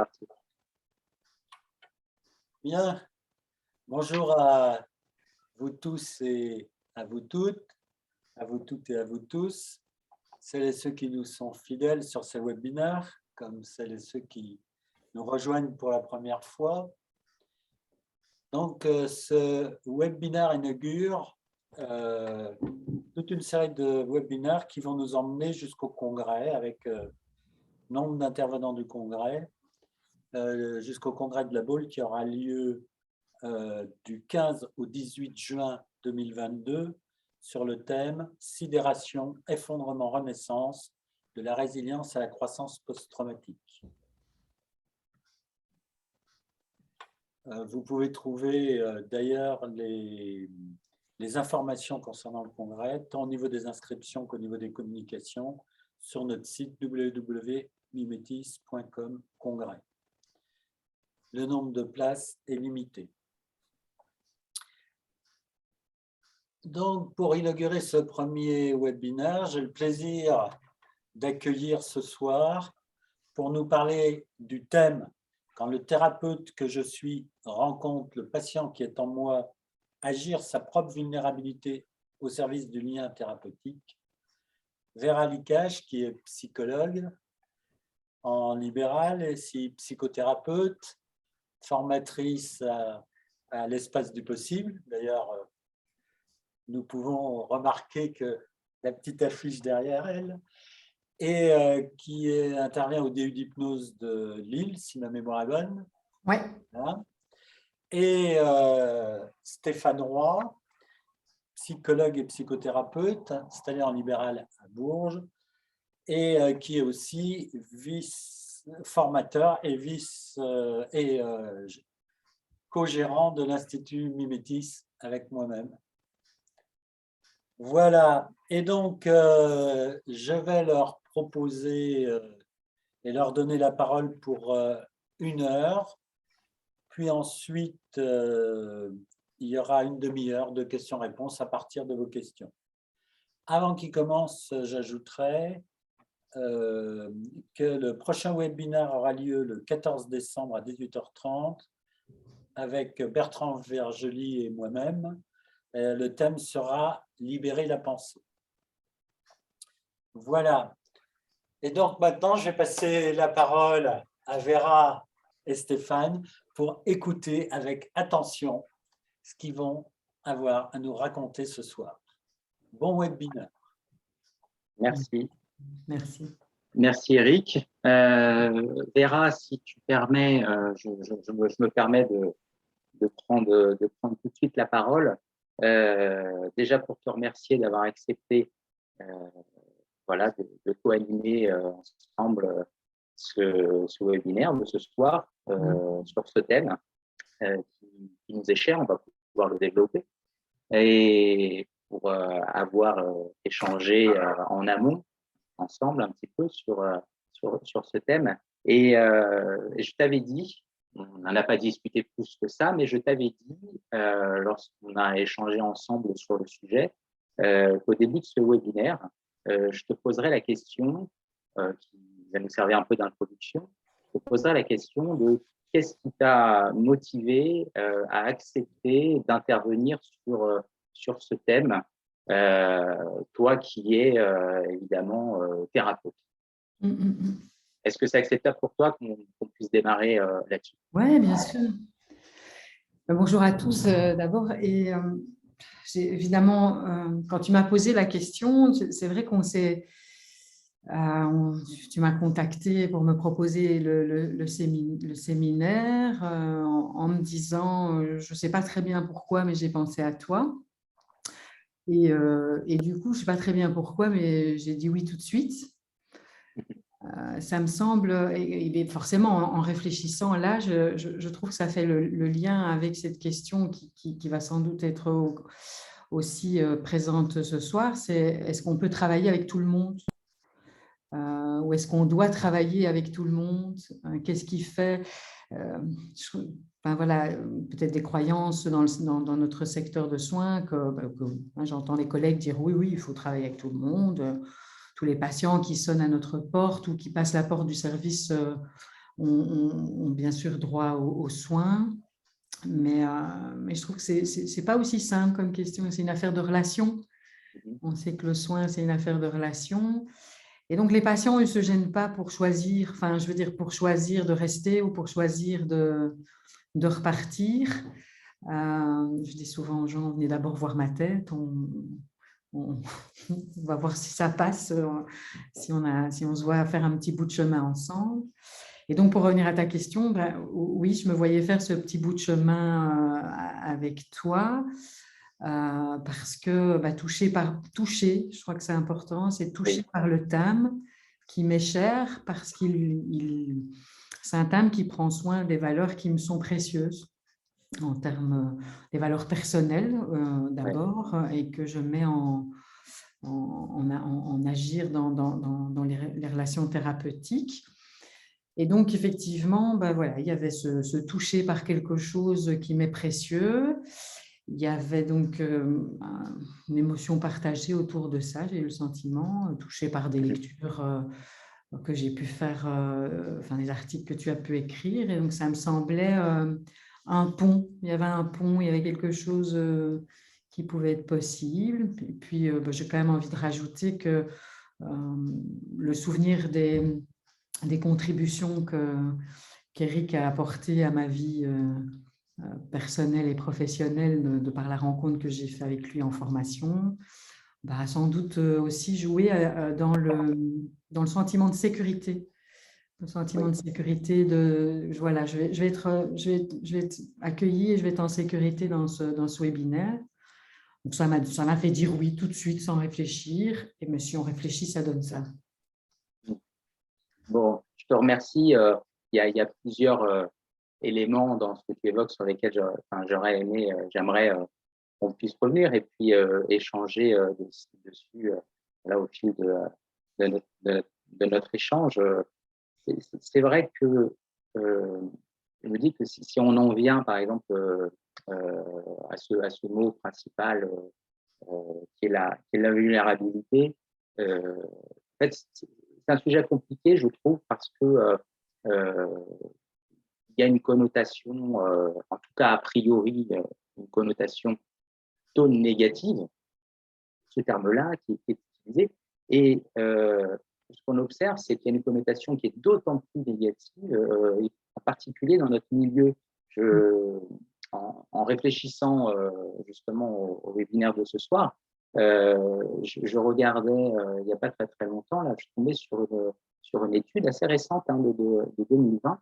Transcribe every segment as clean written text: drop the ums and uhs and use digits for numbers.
parti. Bien, bonjour à vous tous et à vous toutes, à vous toutes et à vous tous, celles et ceux qui nous sont fidèles sur ces webinaires, comme celles et ceux qui nous rejoignent pour la première fois. Donc, ce webinaire inaugure toute une série de webinaires qui vont nous emmener jusqu'au congrès avec nombre d'intervenants du congrès, jusqu'au congrès de la Baule qui aura lieu du 15 au 18 juin 2022 sur le thème « Sidération, effondrement, renaissance, de la résilience à la croissance post-traumatique ». Vous pouvez trouver d'ailleurs les informations concernant le congrès, tant au niveau des inscriptions qu'au niveau des communications, sur notre site www.mimetis.com congrès. Le nombre de places est limité. Donc, pour inaugurer ce premier webinaire, j'ai le plaisir d'accueillir ce soir pour nous parler du thème « Quand le thérapeute que je suis rencontre le patient qui est en moi, agir sa propre vulnérabilité au service du lien thérapeutique », Vera Likash, qui est psychologue en libéral et psychothérapeute, formatrice à l'espace du possible. D'ailleurs, nous pouvons remarquer que la petite affiche derrière elle, et qui intervient au DU d'hypnose de Lille, si ma mémoire est bonne. Oui. Voilà. Et Stéphane Roy, psychologue et psychothérapeute, installé en libéral à Bourges, et qui est aussi vice-formateur et co-gérant de l'Institut Mimetis avec moi-même. Voilà, et donc je vais leur proposer et leur donner la parole pour 1 heure, puis ensuite il y aura une demi-heure de questions-réponses à partir de vos questions. Avant qu'ils commencent, j'ajouterai que le prochain webinaire aura lieu le 14 décembre à 18h30 avec Bertrand Vergely et moi-même. Le thème sera « Libérer la pensée ». Voilà. Et donc maintenant, je vais passer la parole à Vera et Stéphane pour écouter avec attention ce qu'ils vont avoir à nous raconter ce soir. Bon webinaire. Merci. Merci. Merci Eric. Vera, si tu permets, je me permets de prendre tout de suite la parole. Déjà pour te remercier d'avoir accepté voilà, de co-animer ensemble ce webinaire de ce soir sur ce thème qui nous est cher. On va pouvoir le développer et pour avoir échangé en amont ensemble un petit peu sur ce thème. Et je t'avais dit, on n'en a pas discuté plus que ça, mais je t'avais dit, lorsqu'on a échangé ensemble sur le sujet, qu'au début de ce webinaire, je te poserai la question, qui va nous servir un peu d'introduction, je te poserai la question de qu'est-ce qui t'a motivé à accepter d'intervenir sur ce thème, toi qui es évidemment thérapeute. Est-ce que c'est acceptable pour toi qu'on puisse démarrer là-dessus? Oui, bien sûr. Bonjour à tous d'abord. Et évidemment, quand tu m'as posé la question, c'est vrai qu'on s'est… tu m'as contacté pour me proposer le séminaire en me disant, je ne sais pas très bien pourquoi, mais j'ai pensé à toi. Et du coup, je ne sais pas très bien pourquoi, mais j'ai dit oui tout de suite. Ça me semble, et forcément en réfléchissant là, je trouve que ça fait le lien avec cette question qui va sans doute être aussi présente ce soir, c'est est-ce qu'on peut travailler avec tout le monde ou est-ce qu'on doit travailler avec tout le monde? Qu'est-ce qui fait enfin, voilà, peut-être des croyances dans notre secteur de soins que j'entends les collègues dire oui, il faut travailler avec tout le monde. Tous les patients qui sonnent à notre porte ou qui passent la porte du service ont bien sûr droit aux soins, mais je trouve que c'est pas aussi simple comme question, c'est une affaire de relation. On sait que le soin, c'est une affaire de relation. Et donc, les patients, ils ne se gênent pas pour choisir, enfin, je veux dire, pour choisir de rester ou pour choisir de repartir. Je dis souvent aux gens, venez d'abord voir ma tête, on va voir si ça passe, si on se voit faire un petit bout de chemin ensemble. Et donc, pour revenir à ta question, ben, oui, je me voyais faire ce petit bout de chemin avec toi, parce que toucher, je crois que c'est important, c'est toucher par le thème qui m'est cher, parce c'est un thème qui prend soin des valeurs qui me sont précieuses, en termes des valeurs personnelles d'abord, et que je mets en agir dans les relations thérapeutiques. Et donc, effectivement, voilà, il y avait ce toucher par quelque chose qui m'est précieux. Il y avait donc une émotion partagée autour de ça, j'ai eu le sentiment, touchée par des lectures que j'ai pu faire, enfin des articles que tu as pu écrire. Et donc, ça me semblait un pont. Il y avait un pont, il y avait quelque chose qui pouvait être possible. Et puis, j'ai quand même envie de rajouter que le souvenir des contributions qu'Éric a apportées à ma vie personnelle et professionnelle de par la rencontre que j'ai faite avec lui en formation, a sans doute aussi joué dans le sentiment de sécurité. Le sentiment de sécurité, voilà, je vais être accueillie et je vais être en sécurité dans ce webinaire. Donc ça m'a fait dire oui tout de suite sans réfléchir. Et si on réfléchit, ça donne ça. Bon, je te remercie. Il y a plusieurs éléments dans ce que tu évoques sur lesquels j'aimerais qu'on puisse revenir et puis échanger dessus là, au fil de notre échange. C'est vrai que je me dis que si on en vient, par exemple, à ce mot principal qui est la vulnérabilité, en fait, c'est un sujet compliqué, je trouve, parce que il y a une connotation, en tout cas a priori, une connotation plutôt négative, ce terme-là qui est utilisé. Et ce qu'on observe, c'est qu'il y a une connotation qui est d'autant plus négative, en particulier dans notre milieu. En réfléchissant justement au webinaire de ce soir, je regardais il n'y a pas très très longtemps, là, je suis tombé sur une étude assez récente de 2020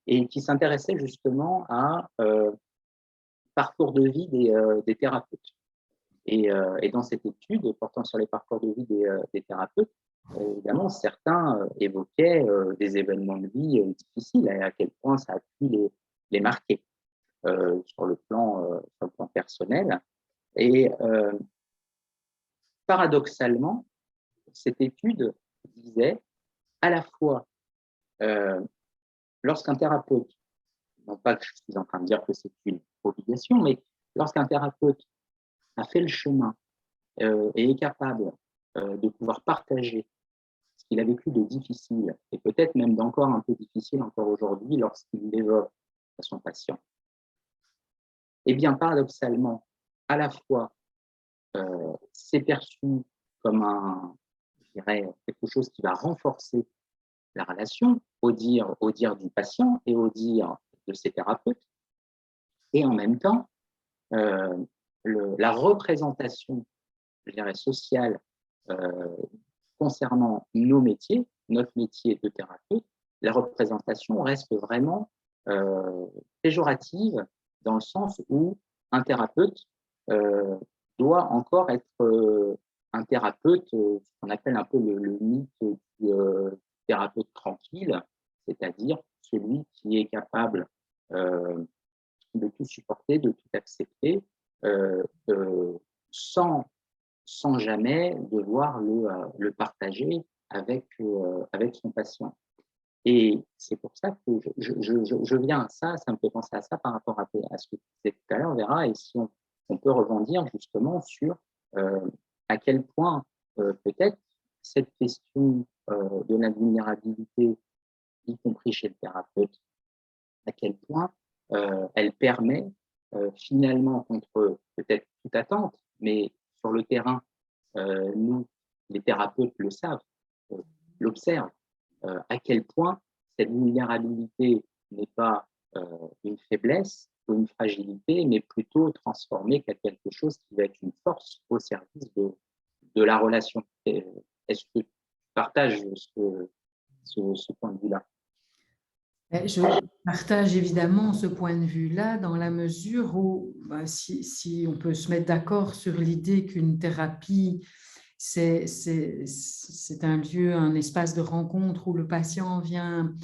et qui s'intéressait justement à parcours de vie des thérapeutes. Et dans cette étude portant sur les parcours de vie des thérapeutes, évidemment, certains évoquaient des événements de vie difficiles et à quel point ça a pu les marquer sur le plan personnel. Et paradoxalement, cette étude disait à la fois, lorsqu'un thérapeute, non pas que je suis en train de dire que c'est une obligation, mais lorsqu'un thérapeute a fait le chemin et est capable de pouvoir partager ce qu'il a vécu de difficile, et peut-être même d'encore un peu difficile encore aujourd'hui lorsqu'il l'évoque à son patient, eh bien, paradoxalement, à la fois, c'est perçu comme je dirais, quelque chose qui va renforcer la relation au dire du patient et au dire de ses thérapeutes, et en même temps, la représentation, je dirais, sociale concernant nos métiers, notre métier de thérapeute, la représentation reste vraiment péjorative dans le sens où un thérapeute doit encore être un thérapeute, ce qu'on appelle un peu le mythe du thérapeute tranquille, c'est-à-dire celui qui est capable de tout supporter, de tout accepter, sans jamais devoir le partager avec son patient. Et c'est pour ça que je viens à ça, ça me fait penser à ça par rapport à ce que tu disais tout à l'heure, Vera, et si on peut rebondir justement sur à quel point peut-être cette question de la vulnérabilité y compris chez le thérapeute, à quel point elle permet finalement, contre peut-être toute attente, mais sur le terrain, nous, les thérapeutes le savent, euh, l'observent, à quel point cette vulnérabilité n'est pas une faiblesse ou une fragilité, mais plutôt transformée en quelque chose qui va être une force au service de la relation. Est-ce que tu partages ce point de vue-là? Je partage évidemment ce point de vue-là dans la mesure où, si on peut se mettre d'accord sur l'idée qu'une thérapie, c'est un lieu, un espace de rencontre où le patient vient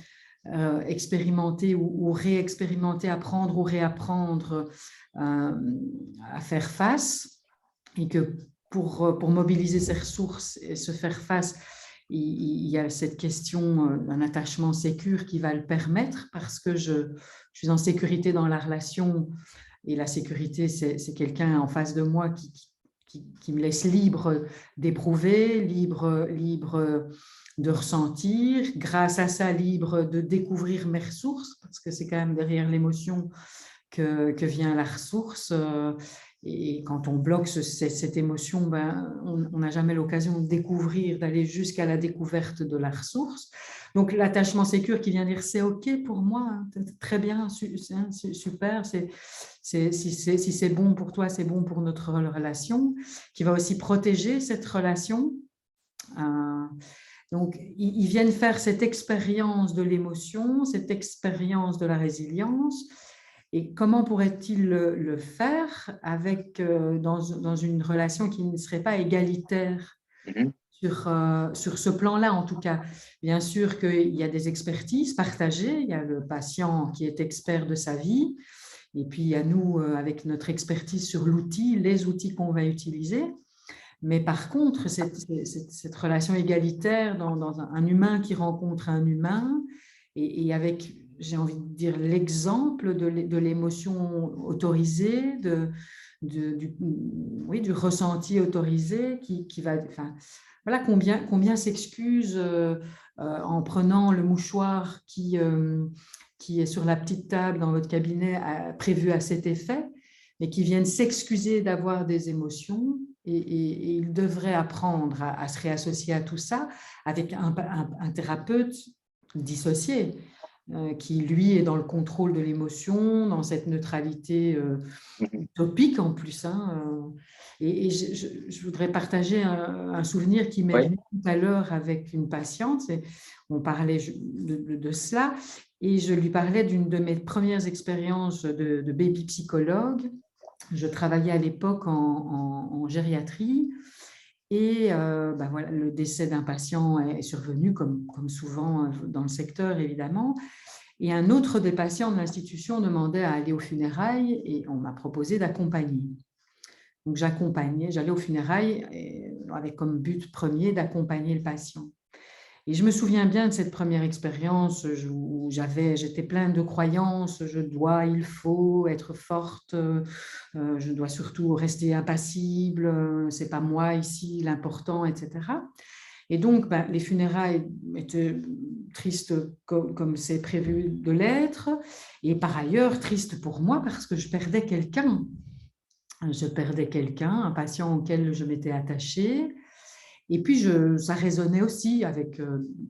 expérimenter ou réexpérimenter, apprendre ou réapprendre à faire face, et que pour mobiliser ses ressources et se faire face, il y a cette question d'un attachement sécure qui va le permettre, parce que je suis en sécurité dans la relation, et la sécurité, c'est quelqu'un en face de moi qui me laisse libre d'éprouver, libre de ressentir, grâce à ça, libre de découvrir mes ressources, parce que c'est quand même derrière l'émotion que vient la ressource. Et quand on bloque cette émotion, on n'a jamais l'occasion de découvrir, d'aller jusqu'à la découverte de la ressource. Donc, l'attachement sécure qui vient dire c'est OK pour moi, hein, très bien, super, si c'est bon pour toi, c'est bon pour notre relation, qui va aussi protéger cette relation. Donc, ils viennent faire cette expérience de l'émotion, cette expérience de la résilience. Et comment pourrait-il le faire dans une relation qui ne serait pas égalitaire sur ce plan-là, en tout cas? Bien sûr qu'il y a des expertises partagées, il y a le patient qui est expert de sa vie, et puis il y a nous avec notre expertise sur l'outil, les outils qu'on va utiliser. Mais par contre, cette relation égalitaire dans un humain qui rencontre un humain, et avec, j'ai envie de dire, l'exemple de l'émotion autorisée, du ressenti autorisé qui va… Enfin, voilà, combien s'excusent en prenant le mouchoir qui est sur la petite table dans votre cabinet prévu à cet effet, mais qui viennent s'excuser d'avoir des émotions. Et il devrait apprendre à se réassocier à tout ça avec un thérapeute dissocié, qui, lui, est dans le contrôle de l'émotion, dans cette neutralité utopique en plus. Et je voudrais partager un souvenir qui m'est venu tout à l'heure avec une patiente. On parlait de cela, et je lui parlais d'une de mes premières expériences de baby psychologue. Je travaillais à l'époque en gériatrie, et voilà, le décès d'un patient est survenu, comme souvent dans le secteur, évidemment. Et un autre des patients de l'institution demandait à aller aux funérailles, et on m'a proposé d'accompagner. Donc j'accompagnais, j'allais aux funérailles avec comme but premier d'accompagner le patient. Et je me souviens bien de cette première expérience où j'étais pleine de croyances, je dois, il faut être forte, je dois surtout rester impassible, c'est pas moi ici l'important, etc. Et donc, les funérailles étaient tristes comme c'est prévu de l'être, et par ailleurs tristes pour moi parce que je perdais quelqu'un. Je perdais quelqu'un, un patient auquel je m'étais attachée. Et puis, ça résonnait aussi avec,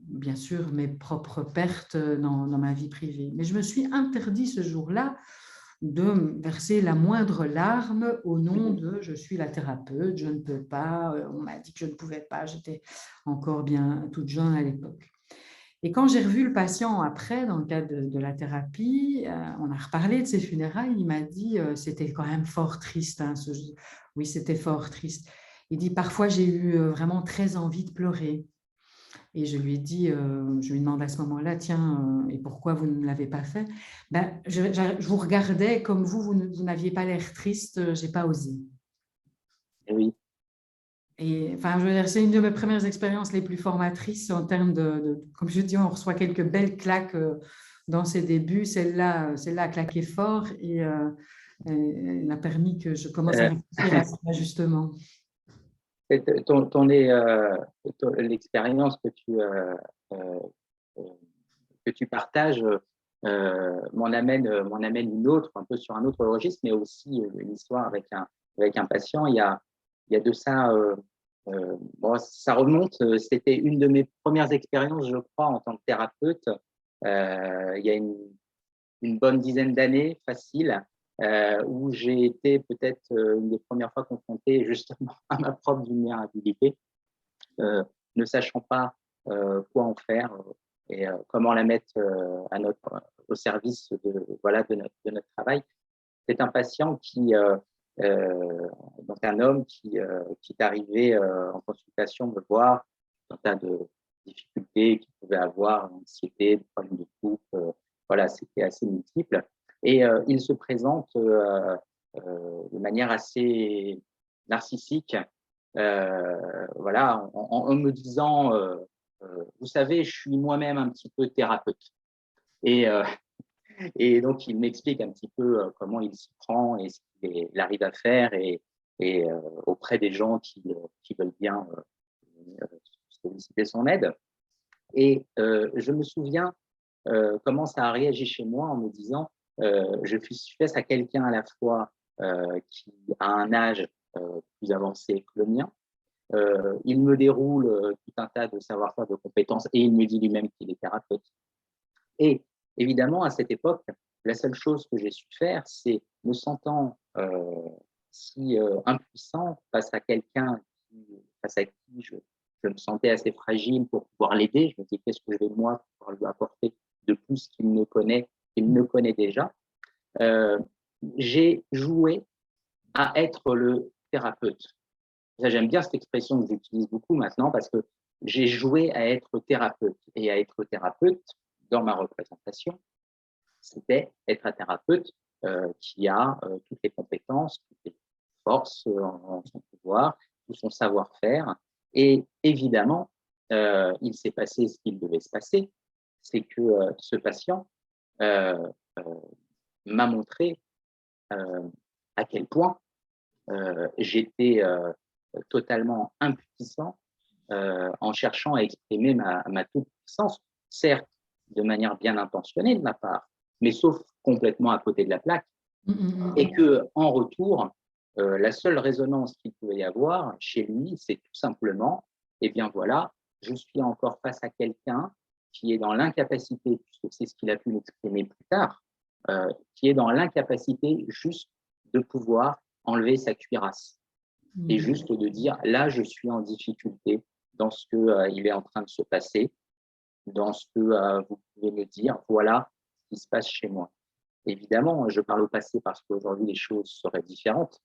bien sûr, mes propres pertes dans ma vie privée. Mais je me suis interdit ce jour-là de verser la moindre larme au nom de « je suis la thérapeute, je ne peux pas », on m'a dit que je ne pouvais pas, j'étais encore bien toute jeune à l'époque. Et quand j'ai revu le patient après, dans le cadre de la thérapie, on a reparlé de ses funérailles, il m'a dit c'était quand même fort triste. Oui, c'était fort triste. Il dit parfois j'ai eu vraiment très envie de pleurer. Et je lui ai dit, je lui demande à ce moment-là, tiens, et pourquoi vous ne l'avez pas fait? Je vous regardais comme vous n'aviez pas l'air triste, j'ai pas osé. Oui. Et enfin, je veux dire, c'est une de mes premières expériences les plus formatrices en termes comme je dis, on reçoit quelques belles claques dans ses débuts. Celle-là a claqué fort, et elle a permis que je commence à réfléchir à ça, justement. L'expérience que tu que tu partages m'en amène une autre, un peu sur un autre registre, mais aussi une histoire avec un patient. Il y a de ça, bon, ça remonte, c'était une de mes premières expériences, je crois, en tant que thérapeute. Il y a une bonne dizaine d'années, facile, où j'ai été peut-être une des premières fois confronté justement à ma propre vulnérabilité, ne sachant pas quoi en faire et comment la mettre au service de notre travail. C'est un patient donc un homme qui est arrivé en consultation me voir, un tas de difficultés qu'il pouvait avoir, anxiété, des problèmes de couple, voilà, c'était assez multiple. Et il se présente de manière assez narcissique, voilà, en me disant, vous savez, je suis moi-même un petit peu thérapeute. Et, et donc, il m'explique un petit peu comment il s'y prend et ce qu'il arrive à faire et auprès des gens qui veulent bien solliciter son aide. Et je me souviens comment ça a réagi chez moi en me disant, je suis face à quelqu'un à la fois qui a un âge plus avancé que le mien. Il me déroule tout un tas de savoir-faire, de compétences et il me dit lui-même qu'il est thérapeute. Et évidemment, à cette époque, la seule chose que j'ai su faire, c'est me sentant si impuissant face à quelqu'un face à qui je me sentais assez fragile pour pouvoir l'aider. Je me disais, qu'est-ce que je vais moi pouvoir lui apporter de plus qu'il ne connaît déjà. J'ai joué à être le thérapeute. J'aime bien cette expression que j'utilise beaucoup maintenant parce que j'ai joué à être thérapeute. Et à être thérapeute, dans ma représentation, c'était être un thérapeute qui a toutes les compétences, toutes les forces en son pouvoir, tout son savoir-faire. Et évidemment, il s'est passé ce qu'il devait se passer, c'est que ce patient euh, euh, m'a montré à quel point j'étais totalement impuissant en cherchant à exprimer ma toute-puissance, certes de manière bien intentionnée de ma part, mais sauf complètement à côté de la plaque, et que en retour, la seule résonance qu'il pouvait y avoir chez lui, c'est tout simplement, eh bien voilà, je suis encore face à quelqu'un qui est dans l'incapacité, puisque c'est ce qu'il a pu m'exprimer plus tard, qui est dans l'incapacité juste de pouvoir enlever sa cuirasse et juste de dire là, je suis en difficulté dans ce qu'il est en train de se passer, dans ce que vous pouvez me dire, voilà ce qui se passe chez moi. Évidemment, je parle au passé parce qu'aujourd'hui, les choses seraient différentes,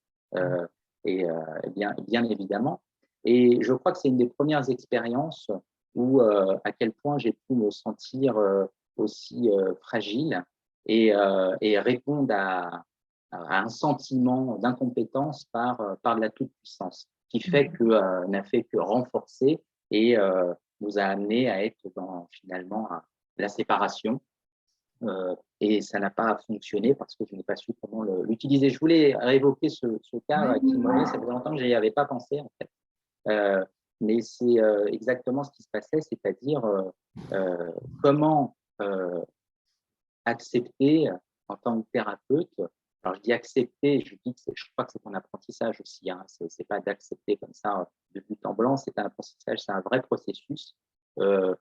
et bien évidemment. Et je crois que c'est une des premières expériences où à quel point j'ai pu me sentir aussi fragile et répondre à un sentiment d'incompétence par de la toute-puissance, qui fait que n'a fait que renforcer et nous a amené à être finalement la séparation. Et ça n'a pas fonctionné parce que je n'ai pas su comment l'utiliser. Je voulais réévoquer ce cas qui m'a ça faisait longtemps que je n'y avais pas pensé en fait. Mais c'est exactement ce qui se passait, c'est-à-dire comment accepter en tant que thérapeute. Alors je dis accepter, je dis que je crois que c'est un apprentissage aussi. Hein, c'est pas d'accepter comme ça de but en blanc, c'est un apprentissage, c'est un vrai processus de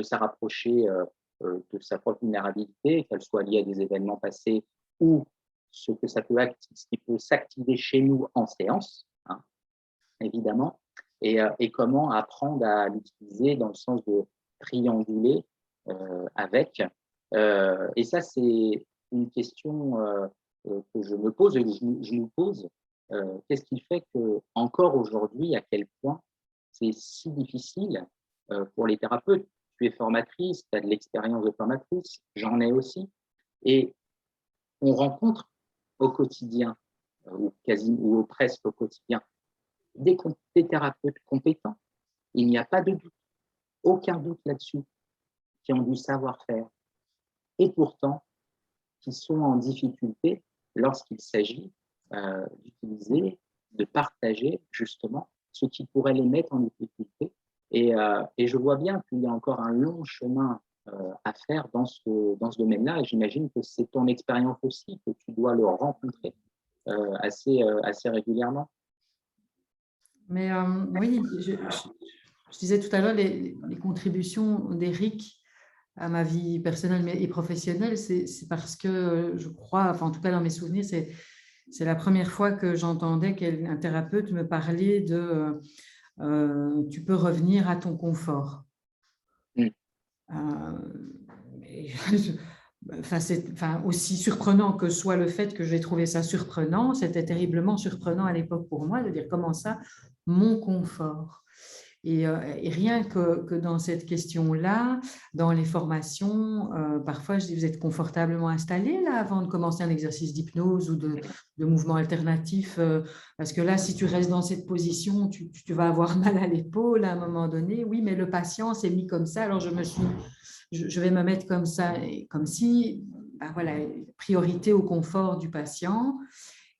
se rapprocher de sa propre vulnérabilité, qu'elle soit liée à des événements passés ou ce qui peut s'activer chez nous en séance, hein, évidemment, et comment apprendre à l'utiliser dans le sens de trianguler avec. Et ça, c'est une question que je me pose et que je nous pose. Qu'est-ce qui fait que encore aujourd'hui, à quel point c'est si difficile pour les thérapeutes? Tu es formatrice, tu as de l'expérience de formatrice, j'en ai aussi. Et on rencontre au quotidien, ou presque au quotidien, des thérapeutes compétents. Il n'y a pas de doute, aucun doute là-dessus, qui ont du savoir-faire. Et pourtant, qui sont en difficulté lorsqu'il s'agit d'utiliser, de partager justement ce qui pourrait les mettre en difficulté Et je vois bien qu'il y a encore un long chemin à faire dans ce domaine-là. Et j'imagine que c'est ton expérience aussi, que tu dois le rencontrer assez régulièrement. Mais oui, je disais tout à l'heure, les contributions d'Éric à ma vie personnelle et professionnelle, c'est parce que je crois, enfin en tout cas dans mes souvenirs, c'est la première fois que j'entendais qu'un thérapeute me parlait de tu peux revenir à ton confort. Mm. Enfin, aussi surprenant que soit le fait que j'ai trouvé ça surprenant, c'était terriblement surprenant à l'époque pour moi de dire comment ça, mon confort. Et rien que dans cette question-là, dans les formations, parfois je dis, vous êtes confortablement installé là avant de commencer un exercice d'hypnose ou de mouvement alternatif, parce que là, si tu restes dans cette position, tu vas avoir mal à l'épaule à un moment donné. Oui, mais le patient s'est mis comme ça, alors je vais me mettre comme ça, comme si, ben voilà, priorité au confort du patient.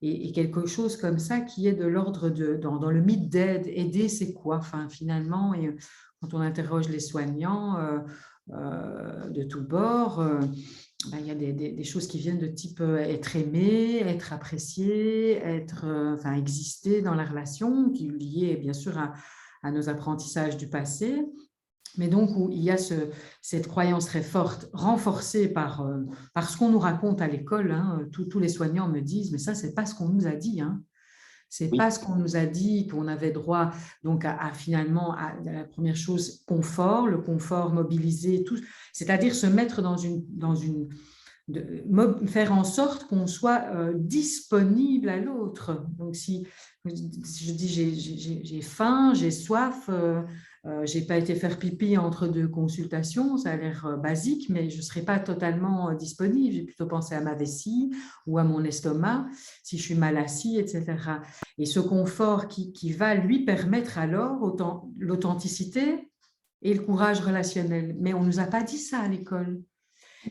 Et quelque chose comme ça qui est de l'ordre dans le mythe d'aide. Aider, c'est quoi? Enfin, finalement, et quand on interroge les soignants de tous bords, ben, il y a des choses qui viennent de type être aimé, être apprécié, enfin, exister dans la relation, qui est liée bien sûr à nos apprentissages du passé. Mais donc, où il y a cette croyance très forte, renforcée par ce qu'on nous raconte à l'école. Hein. Tous les soignants me disent, mais ça, c'est pas ce qu'on nous a dit. Hein. C'est Oui. pas ce qu'on nous a dit, qu'on avait droit donc finalement à la première chose, confort, le confort mobilisé, tout, c'est-à-dire se mettre dans une faire en sorte qu'on soit disponible à l'autre. Donc, si je dis j'ai faim, j'ai soif, j'ai pas été faire pipi entre deux consultations, ça a l'air basique, mais je ne serai pas totalement disponible. J'ai plutôt pensé à ma vessie ou à mon estomac, si je suis mal assis, etc. Et ce confort qui va lui permettre alors l'authenticité et le courage relationnel. Mais on ne nous a pas dit ça à l'école.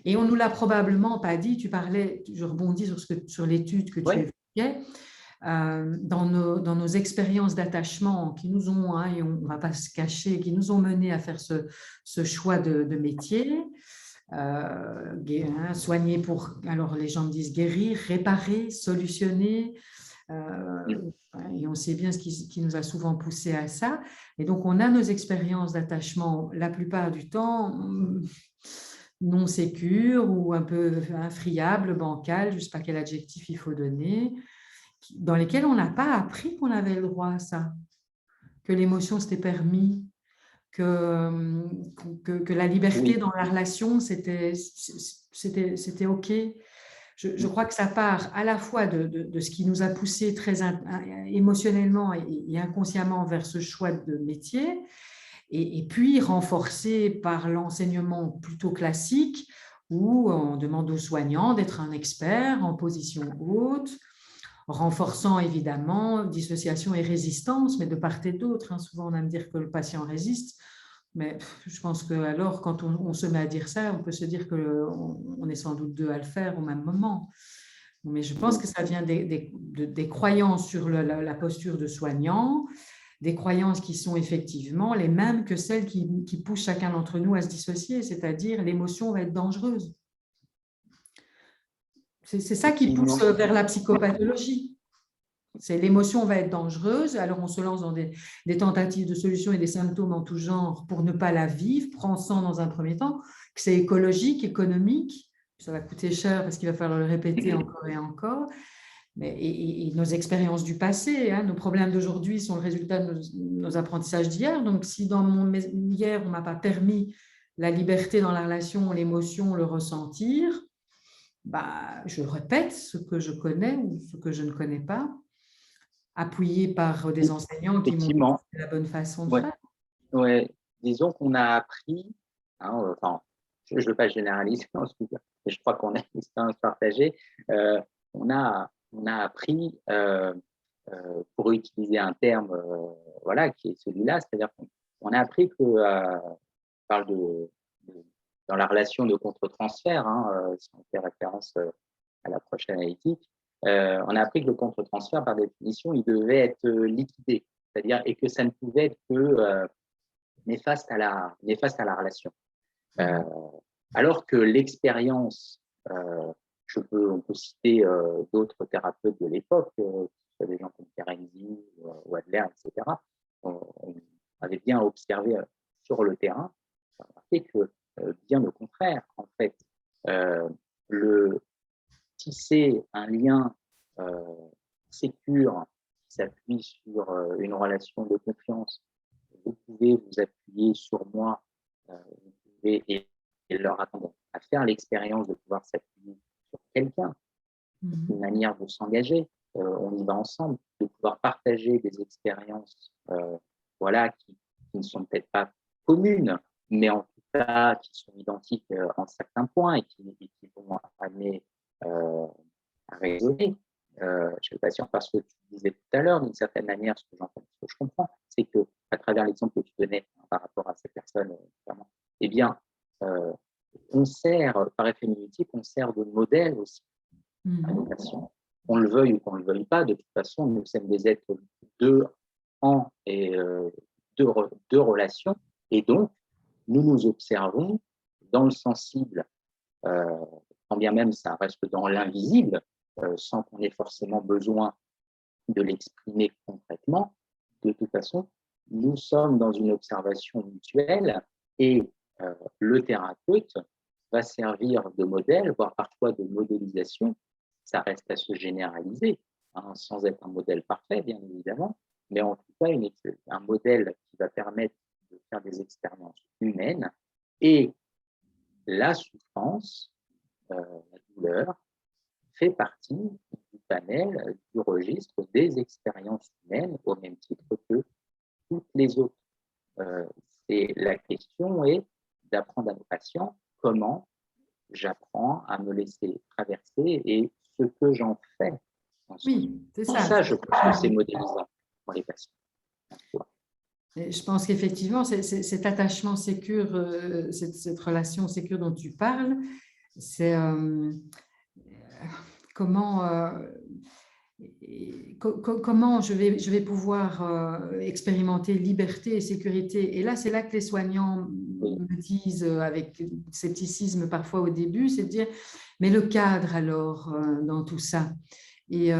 Et on ne nous l'a probablement pas dit. Tu parlais, je rebondis sur l'étude que tu Ouais. évoquais. Dans nos expériences d'attachement qui nous ont, hein, et on ne va pas se cacher, qui nous ont menés à faire ce choix de métier, soigner pour, alors les gens me disent guérir, réparer, solutionner, et on sait bien ce qui nous a souvent poussé à ça. Et donc on a nos expériences d'attachement la plupart du temps non sécures ou un peu friables, bancales, je ne sais pas quel adjectif il faut donner, dans lesquels on n'a pas appris qu'on avait le droit à ça, que l'émotion c'était permis, que la liberté Oui. dans la relation c'était OK. Je crois que ça part à la fois de ce qui nous a poussé très émotionnellement et inconsciemment vers ce choix de métier, et puis renforcé par l'enseignement plutôt classique où on demande aux soignants d'être un expert en position haute, renforçant évidemment dissociation et résistance, mais de part et d'autre. Hein. Souvent, on aime dire que le patient résiste, mais je pense que alors, quand on se met à dire ça, on peut se dire qu'on est sans doute deux à le faire au même moment. Mais je pense que ça vient des croyances sur la posture de soignant, des croyances qui sont effectivement les mêmes que celles qui poussent chacun d'entre nous à se dissocier, c'est-à-dire l'émotion va être dangereuse. C'est ça qui pousse vers la psychopathologie. C'est l'émotion va être dangereuse, alors on se lance dans des tentatives de solutions et des symptômes en tout genre pour ne pas la vivre, pensant dans un premier temps que c'est écologique, économique, ça va coûter cher parce qu'il va falloir le répéter encore et encore. Et nos expériences du passé, hein, nos problèmes d'aujourd'hui sont le résultat de nos apprentissages d'hier. Donc, si dans mon hier, on ne m'a pas permis la liberté dans la relation, l'émotion, le ressentir, bah, je répète ce que je connais ou ce que je ne connais pas, appuyé par des enseignants qui m'ont dit Effectivement. que c'était la bonne façon de Ouais. faire. Ouais. Disons qu'on a appris, hein, enfin, je ne veux pas généraliser en tout cas, mais je crois qu'on a une expérience partagée. On a appris, pour utiliser un terme voilà, qui est celui-là, c'est-à-dire qu'on a appris que, on parle dans la relation de contre-transfert, hein, si on fait référence à l'approche analytique, on a appris que le contre-transfert, par définition, il devait être liquidé, c'est-à-dire et que ça ne pouvait être que néfaste à la relation. Alors que l'expérience, on peut citer d'autres thérapeutes de l'époque, des gens comme Ferenczi ou Adler, etc., on avait bien observé sur le terrain, on a remarqué que bien au contraire, en fait, tisser un lien sécure qui s'appuie sur une relation de confiance, vous pouvez vous appuyer sur moi, vous pouvez et leur attendre à faire l'expérience de pouvoir s'appuyer sur quelqu'un, une manière de s'engager, on y va ensemble, de pouvoir partager des expériences voilà, qui ne sont peut-être pas communes, mais en tout cas qui sont identiques en certains points et qui vont amener à raisonner. Je ne suis pas sûr parce que tu disais tout à l'heure, d'une certaine manière, ce que je comprends, c'est qu'à travers l'exemple que tu donnais par rapport à ces personnes, eh bien, on sert, par effet mimétique, on sert de modèle aussi à nos patients. Qu'on le veuille ou qu'on ne le veuille pas, de toute façon, nous sommes des êtres de relations, et donc, nous nous observons dans le sensible, quand bien même ça reste dans l'invisible, sans qu'on ait forcément besoin de l'exprimer concrètement. De toute façon, nous sommes dans une observation mutuelle et le thérapeute va servir de modèle, voire parfois de modélisation. Ça reste à se généraliser, sans être un modèle parfait, bien évidemment, mais en tout cas, un modèle qui va permettre de faire des expériences humaines. Et la souffrance, la douleur, fait partie du panel, du registre des expériences humaines au même titre que toutes les autres. La question est d'apprendre à nos patients comment j'apprends à me laisser traverser et ce que j'en fais. Oui, c'est ça. Ça, je pense que c'est modélisant pour les patients. Je pense qu'effectivement, cet attachement sécure, cette relation sécure dont tu parles, c'est comment je vais pouvoir expérimenter liberté et sécurité. Et là, c'est là que les soignants me disent, avec scepticisme parfois au début, c'est de dire, mais le cadre alors dans tout ça? Et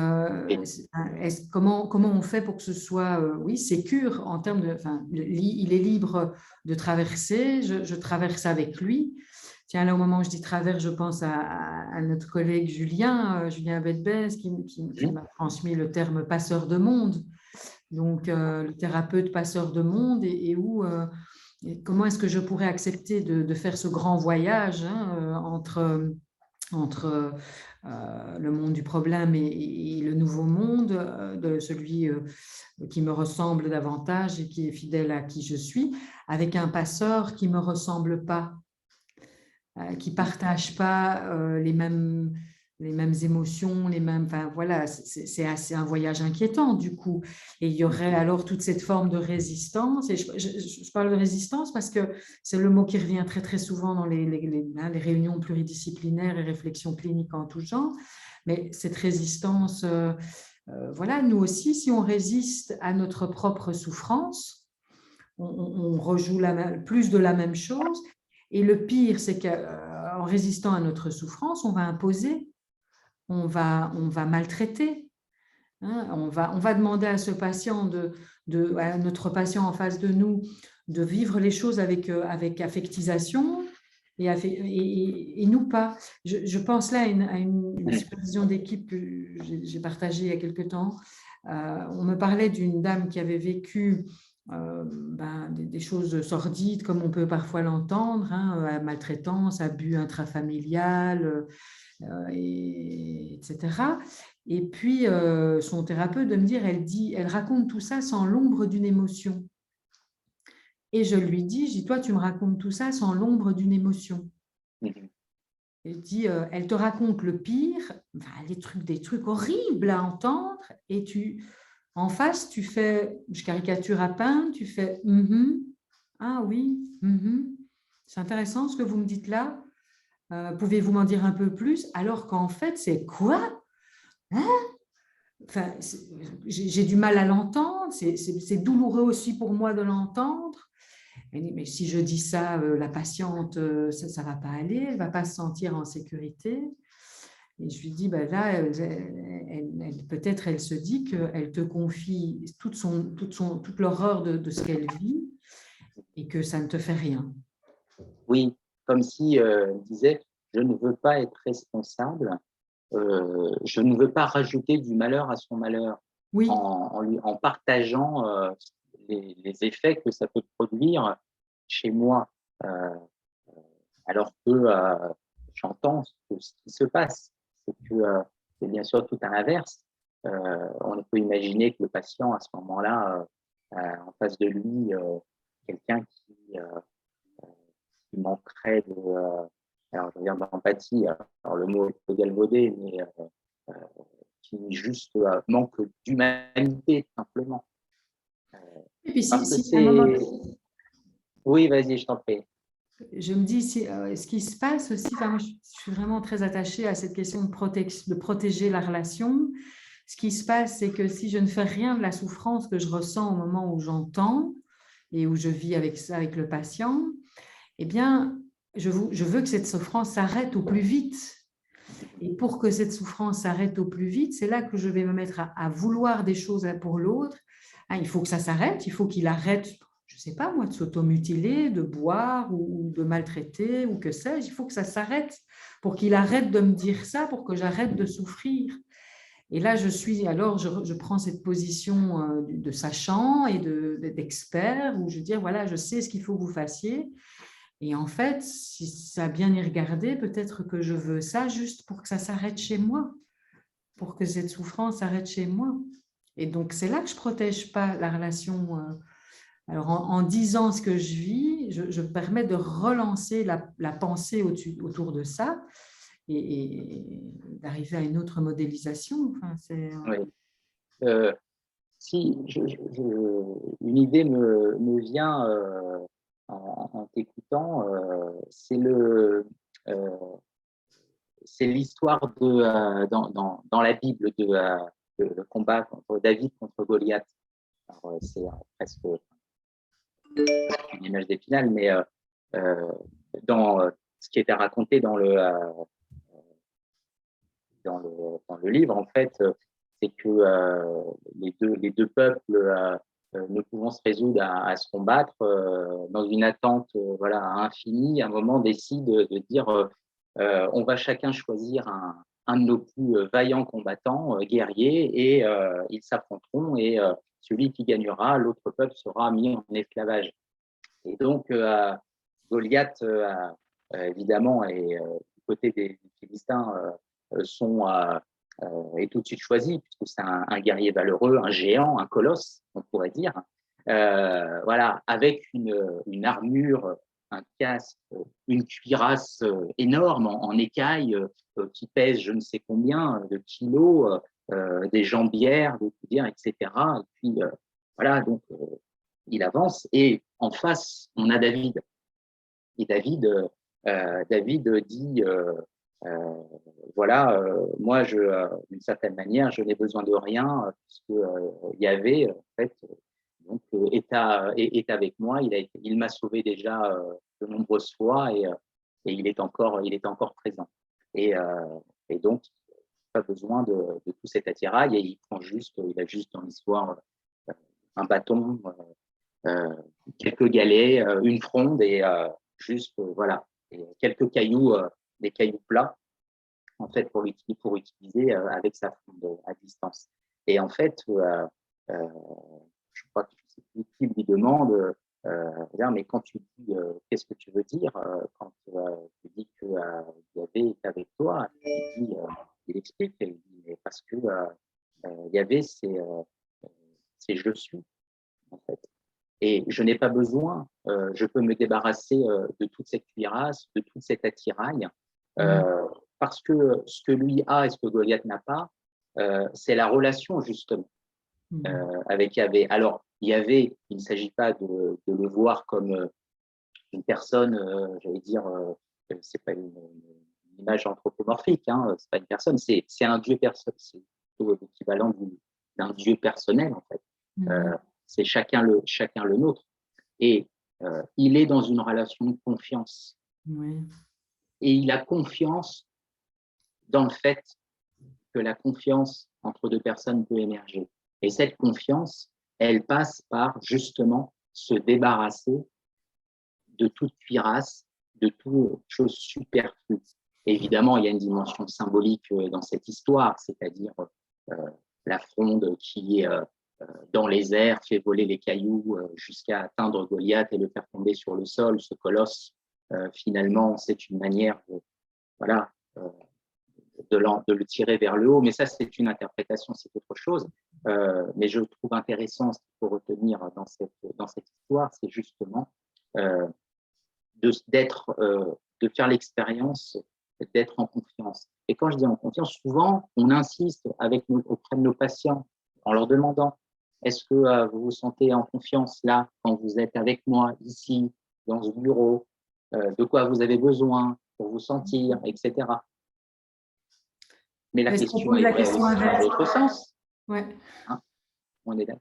comment on fait pour que ce soit, oui, sécure en termes de, il est libre de traverser, je traverse avec lui. Tiens, là, au moment où je dis travers, je pense à notre collègue Julien Bedbez, qui m'a transmis le terme passeur de monde. Donc, le thérapeute passeur de monde, et comment est-ce que je pourrais accepter de faire ce grand voyage entre le monde du problème et le nouveau monde, de celui qui me ressemble davantage et qui est fidèle à qui je suis, avec un passeur qui ne me ressemble pas, qui ne partage pas les mêmes émotions, enfin voilà, c'est assez un voyage inquiétant du coup. Et il y aurait alors toute cette forme de résistance. Et je parle de résistance parce que c'est le mot qui revient très très souvent dans les réunions pluridisciplinaires et réflexions cliniques en tout genre. Mais cette résistance, voilà, nous aussi, si on résiste à notre propre souffrance, on rejoue plus de la même chose. Et le pire, c'est qu'en résistant à notre souffrance, on va imposer, on va maltraiter. On va demander à ce patient, à notre patient en face de nous, de vivre les choses avec affectisation et nous pas. Je pense là à une supervision d'équipe que j'ai partagée il y a quelque temps. On me parlait d'une dame qui avait vécu des choses sordides, comme on peut parfois l'entendre, maltraitance, abus intrafamilial, etc. Et puis, son thérapeute de me dire, elle raconte tout ça sans l'ombre d'une émotion. Et je lui dis, toi, tu me racontes tout ça sans l'ombre d'une émotion. Elle dit, elle te raconte le pire, des trucs horribles à entendre, et en face, tu fais, je caricature à peine, tu fais ah oui, c'est intéressant ce que vous me dites là. Pouvez-vous m'en dire un peu plus? Alors qu'en fait, c'est quoi? J'ai du mal à l'entendre, c'est douloureux aussi pour moi de l'entendre. Elle dit, mais si je dis ça, la patiente, ça ne va pas aller, elle ne va pas se sentir en sécurité. Et je lui dis, ben là, peut-être elle se dit qu'elle te confie toute l'horreur de ce qu'elle vit et que ça ne te fait rien. Oui, comme si elle disait, je ne veux pas être responsable, je ne veux pas rajouter du malheur à son malheur Oui, en partageant les effets que ça peut produire chez moi. Alors que j'entends ce qui se passe. C'est que c'est bien sûr tout à l'inverse. On peut imaginer que le patient, à ce moment-là, en face de lui, quelqu'un qui manquerait alors je veux dire d'empathie, alors le mot est peu galvaudé, mais euh, qui juste manque d'humanité, simplement. et puis Parce que à un moment, c'est… Oui, vas-y, je t'en prie. je me dis, ce qui se passe aussi, moi, je suis vraiment très attachée à cette question de protéger la relation. Ce qui se passe, c'est que si je ne fais rien de la souffrance que je ressens au moment où j'entends et où je vis avec ça, avec le patient, eh bien, je veux que cette souffrance s'arrête au plus vite. Et pour que cette souffrance s'arrête au plus vite, c'est là que je vais me mettre à vouloir des choses pour l'autre. Il faut que ça s'arrête, il faut qu'il arrête, je ne sais pas moi, de s'automutiler, de boire ou de maltraiter ou que sais-je. Il faut que ça s'arrête pour qu'il arrête de me dire ça, pour que j'arrête de souffrir. Et là, je prends cette position de sachant et d'expert où je dis, voilà, je sais ce qu'il faut que vous fassiez. Et en fait, si ça a bien y regardé, peut-être que je veux ça juste pour que ça s'arrête chez moi, pour que cette souffrance s'arrête chez moi. Et donc, c'est là que je ne protège pas la relation. Alors, en disant ce que je vis, je permets de relancer la pensée autour de ça et d'arriver à une autre modélisation. Enfin, Oui. Si une idée me vient en t'écoutant, c'est l'histoire dans la Bible de le combat contre David contre Goliath. C'est presque une image d'Épinal, mais dans ce qui était raconté dans le livre, en fait, c'est que les deux peuples ne pouvant se résoudre à se combattre dans une attente voilà, infinie, à un moment décident de dire on va chacun choisir un de nos plus vaillants combattants, guerriers, et ils s'affronteront, et celui qui gagnera, l'autre peuple sera mis en esclavage. Et donc, Goliath, évidemment, et du côté des Philistins, est tout de suite choisi, puisque c'est un guerrier valeureux, un géant, un colosse, on pourrait dire. Voilà, avec une armure, un casque, une cuirasse énorme en écaille qui pèse je ne sais combien de kilos, des jambières, des coudières, etc. Et puis, voilà, donc il avance, et en face, on a David. Et David dit voilà, moi, d'une certaine manière, je n'ai besoin de rien, puisque Yahvé, en fait, donc, est avec moi. Il m'a sauvé déjà de nombreuses fois, et il est encore présent. Et, et donc, pas besoin de tout cet attirail, et il a juste dans l'histoire un bâton, quelques galets, une fronde, et juste voilà, et quelques cailloux, des cailloux plats, en fait, pour utiliser avec sa fronde à distance. Et en fait, je crois que je sais plus qui lui demande mais quand tu dis qu'est-ce que tu veux dire quand tu dis que Yahvé est avec toi, il explique, il dit, mais parce que Yahvé, c'est je suis, en fait. Et je n'ai pas besoin, je peux me débarrasser de toute cette cuirasse, de toute cette attirail, parce que ce que lui a et ce que Goliath n'a pas, c'est la relation justement avec Yahvé. Alors, Yahvé, il ne s'agit pas de le voir comme une personne, j'allais dire, c'est pas une image anthropomorphique, hein, c'est pas une personne, c'est un dieu personne, c'est l'équivalent d'un dieu personnel en fait. C'est chacun le nôtre. Et il est dans une relation de confiance. Oui. Et il a confiance dans le fait que la confiance entre deux personnes peut émerger. Et cette confiance, elle passe par justement se débarrasser de toute cuirasse, de toute chose superflue. Évidemment, il y a une dimension symbolique dans cette histoire, c'est-à-dire la fronde qui est dans les airs, fait voler les cailloux jusqu'à atteindre Goliath et le faire tomber sur le sol. Ce colosse, finalement, c'est une manière de, voilà, de le tirer vers le haut. Mais ça, c'est une interprétation, c'est autre chose. Mais je trouve intéressant, ce qu'il faut retenir dans cette histoire, c'est justement de faire l'expérience d'être en confiance. Et quand je dis en confiance, souvent, on insiste auprès de nos patients en leur demandant est-ce que vous vous sentez en confiance là, quand vous êtes avec moi, ici, dans ce bureau, de quoi vous avez besoin pour vous sentir, etc. Mais la Est-ce qu'on question pose la est question aussi dans inverse? l'autre sens. Ouais. Hein, on est là.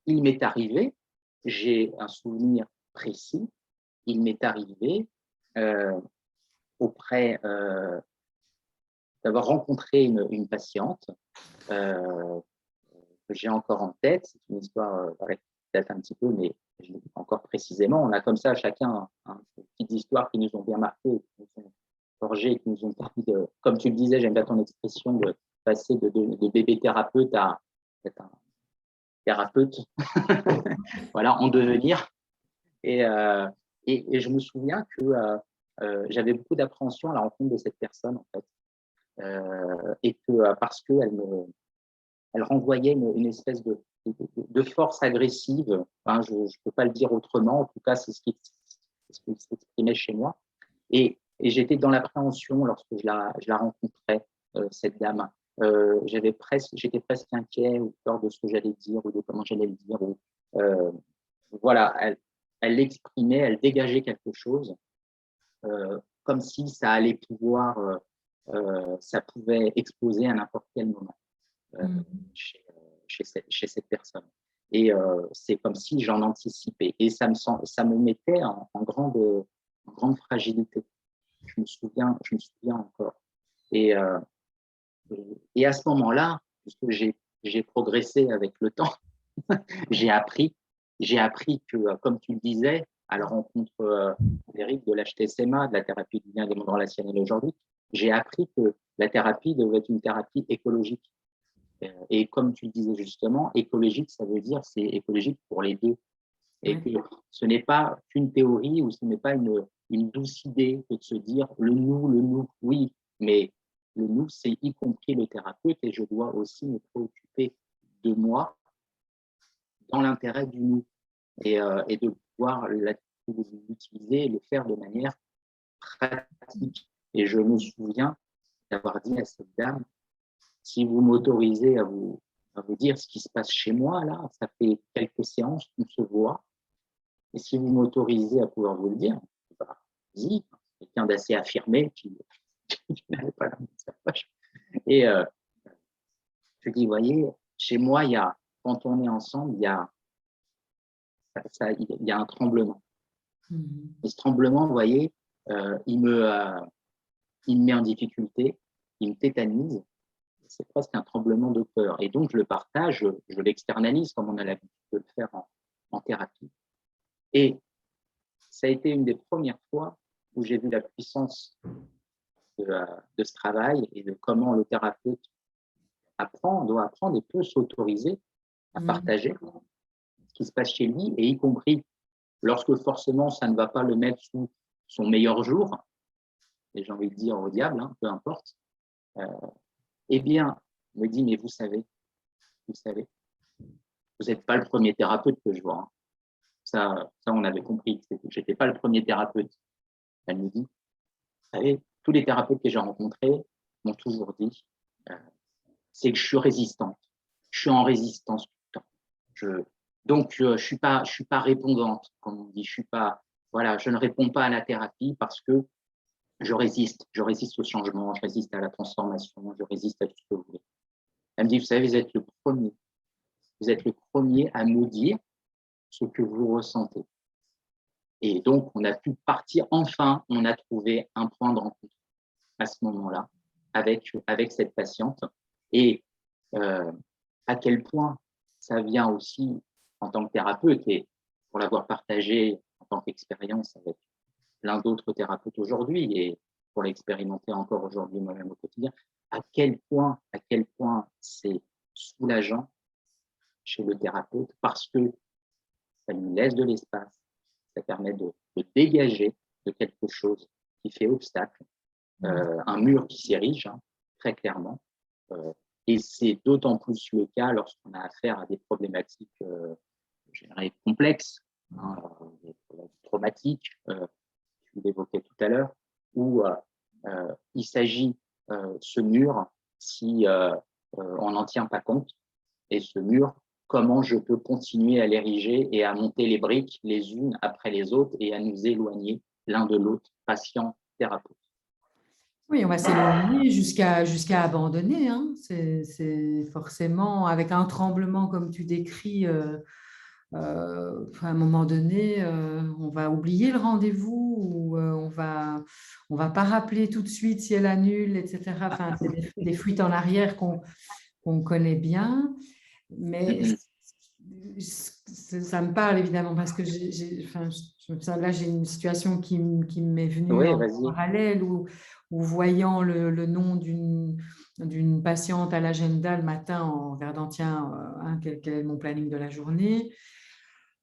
Il m'est arrivé, j'ai un souvenir précis, il m'est arrivé d'avoir rencontré une patiente que j'ai encore en tête. C'est une histoire qui date un petit peu, mais encore précisément. On a comme ça chacun des petites histoires qui nous ont bien marquées, qui nous ont forgé, qui nous ont permis de, comme tu le disais, j'aime bien ton expression, de passer de bébé thérapeute à être un thérapeute voilà, en devenir. Et je me souviens que j'avais beaucoup d'appréhension à la rencontre de cette personne, en fait. Et que parce qu'elle renvoyait une espèce de force agressive. Hein, je ne peux pas le dire autrement. En tout cas, c'est ce qui s'exprimait chez moi. Et j'étais dans l'appréhension lorsque je la rencontrais, cette dame. J'étais presque inquiet ou peur de ce que j'allais dire ou de comment j'allais le dire. Voilà, elle l'exprimait, elle dégageait quelque chose, comme si ça allait pouvoir, ça pouvait exploser à n'importe quel moment chez cette personne. Et c'est comme si j'en anticipais. Et ça me mettait en grande fragilité. Je me souviens encore. Et à ce moment-là, puisque j'ai progressé avec le temps, j'ai appris que, comme tu le disais, à la rencontre d'Éric de l'HTSMA, de la thérapie du lien des mondes relationnels aujourd'hui, j'ai appris que la thérapie devait être une thérapie écologique. Et comme tu le disais justement, écologique, ça veut dire c'est écologique pour les deux. Et que ce n'est pas qu'une théorie ou ce n'est pas une douce idée que de se dire le nous, oui, mais le nous, c'est y compris le thérapeute et je dois aussi me préoccuper de moi dans l'intérêt du nous et de pouvoir l'utiliser et le faire de manière pratique. Et je me souviens d'avoir dit à cette dame, si vous m'autorisez à vous dire ce qui se passe chez moi, là, ça fait quelques séances qu'on se voit, et si vous m'autorisez à pouvoir vous le dire, bah, vas-y, quelqu'un d'assez affirmé qui n'avait pas la main de sa poche. Et je dis, voyez, chez moi, quand on est ensemble, il y a un tremblement. Et ce tremblement, vous voyez, il me met en difficulté, il me tétanise, c'est presque un tremblement de peur. Et donc, je le partage, je l'externalise comme on a l'habitude de le faire en thérapie. Et ça a été une des premières fois où j'ai vu la puissance de ce travail et de comment le thérapeute doit apprendre et peut s'autoriser à partager ce qui se passe chez lui, et y compris lorsque forcément ça ne va pas le mettre sous son meilleur jour, et j'ai envie de dire au diable, hein, peu importe, eh bien, il me dit, mais vous savez, vous n'êtes pas le premier thérapeute que je vois. Hein. Ça, on avait compris. Je n'étais pas le premier thérapeute. Elle me dit, vous savez, tous les thérapeutes que j'ai rencontrés m'ont toujours dit, c'est que je suis résistante. Je suis en résistance tout le temps. Donc, je suis pas répondante, comme on dit. Je ne réponds pas à la thérapie parce que je résiste au changement, je résiste à la transformation, je résiste à tout ce que vous voulez. Elle me dit, vous savez, vous êtes le premier à me dire ce que vous ressentez. Et donc, on a pu partir, enfin, on a trouvé un point de rencontre à ce moment-là avec cette patiente. Et à quel point ça vient aussi en tant que thérapeute, et pour l'avoir partagé en tant qu'expérience avec plein d'autres thérapeutes aujourd'hui, et pour l'expérimenter encore aujourd'hui moi-même au quotidien, à quel point c'est soulageant chez le thérapeute, parce que ça lui laisse de l'espace, ça permet de dégager de quelque chose qui fait obstacle, un mur qui s'érige, hein, très clairement. Et c'est d'autant plus le cas lorsqu'on a affaire à des problématiques je dirais complexes, hein, traumatiques, tu l'évoquais tout à l'heure, où il s'agit ce mur, si on n'en tient pas compte, et ce mur, comment je peux continuer à l'ériger et à monter les briques les unes après les autres et à nous éloigner l'un de l'autre, patient-thérapeute. Oui, on va s'éloigner jusqu'à abandonner, hein. C'est forcément avec un tremblement comme tu décris. À un moment donné, on va oublier le rendez-vous, ou on va pas rappeler tout de suite si elle annule, etc. Enfin, c'est des fuites en arrière qu'on connaît bien. Mais ça me parle évidemment, parce que là, j'ai une situation qui m'est venue Oui, en vas-y. parallèle, où voyant le nom d'une patiente à l'agenda le matin en regardant, tiens, quel est mon planning de la journée,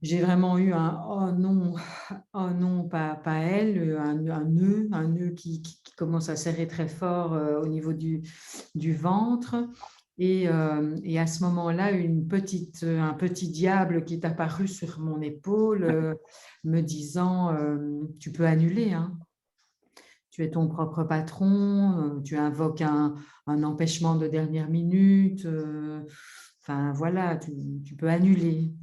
j'ai vraiment eu un oh non, pas elle, un nœud qui commence à serrer très fort au niveau du ventre. Et à ce moment-là, un petit diable qui est apparu sur mon épaule, me disant tu peux annuler, hein. Tu es ton propre patron, tu invoques un empêchement de dernière minute, enfin voilà, tu peux annuler.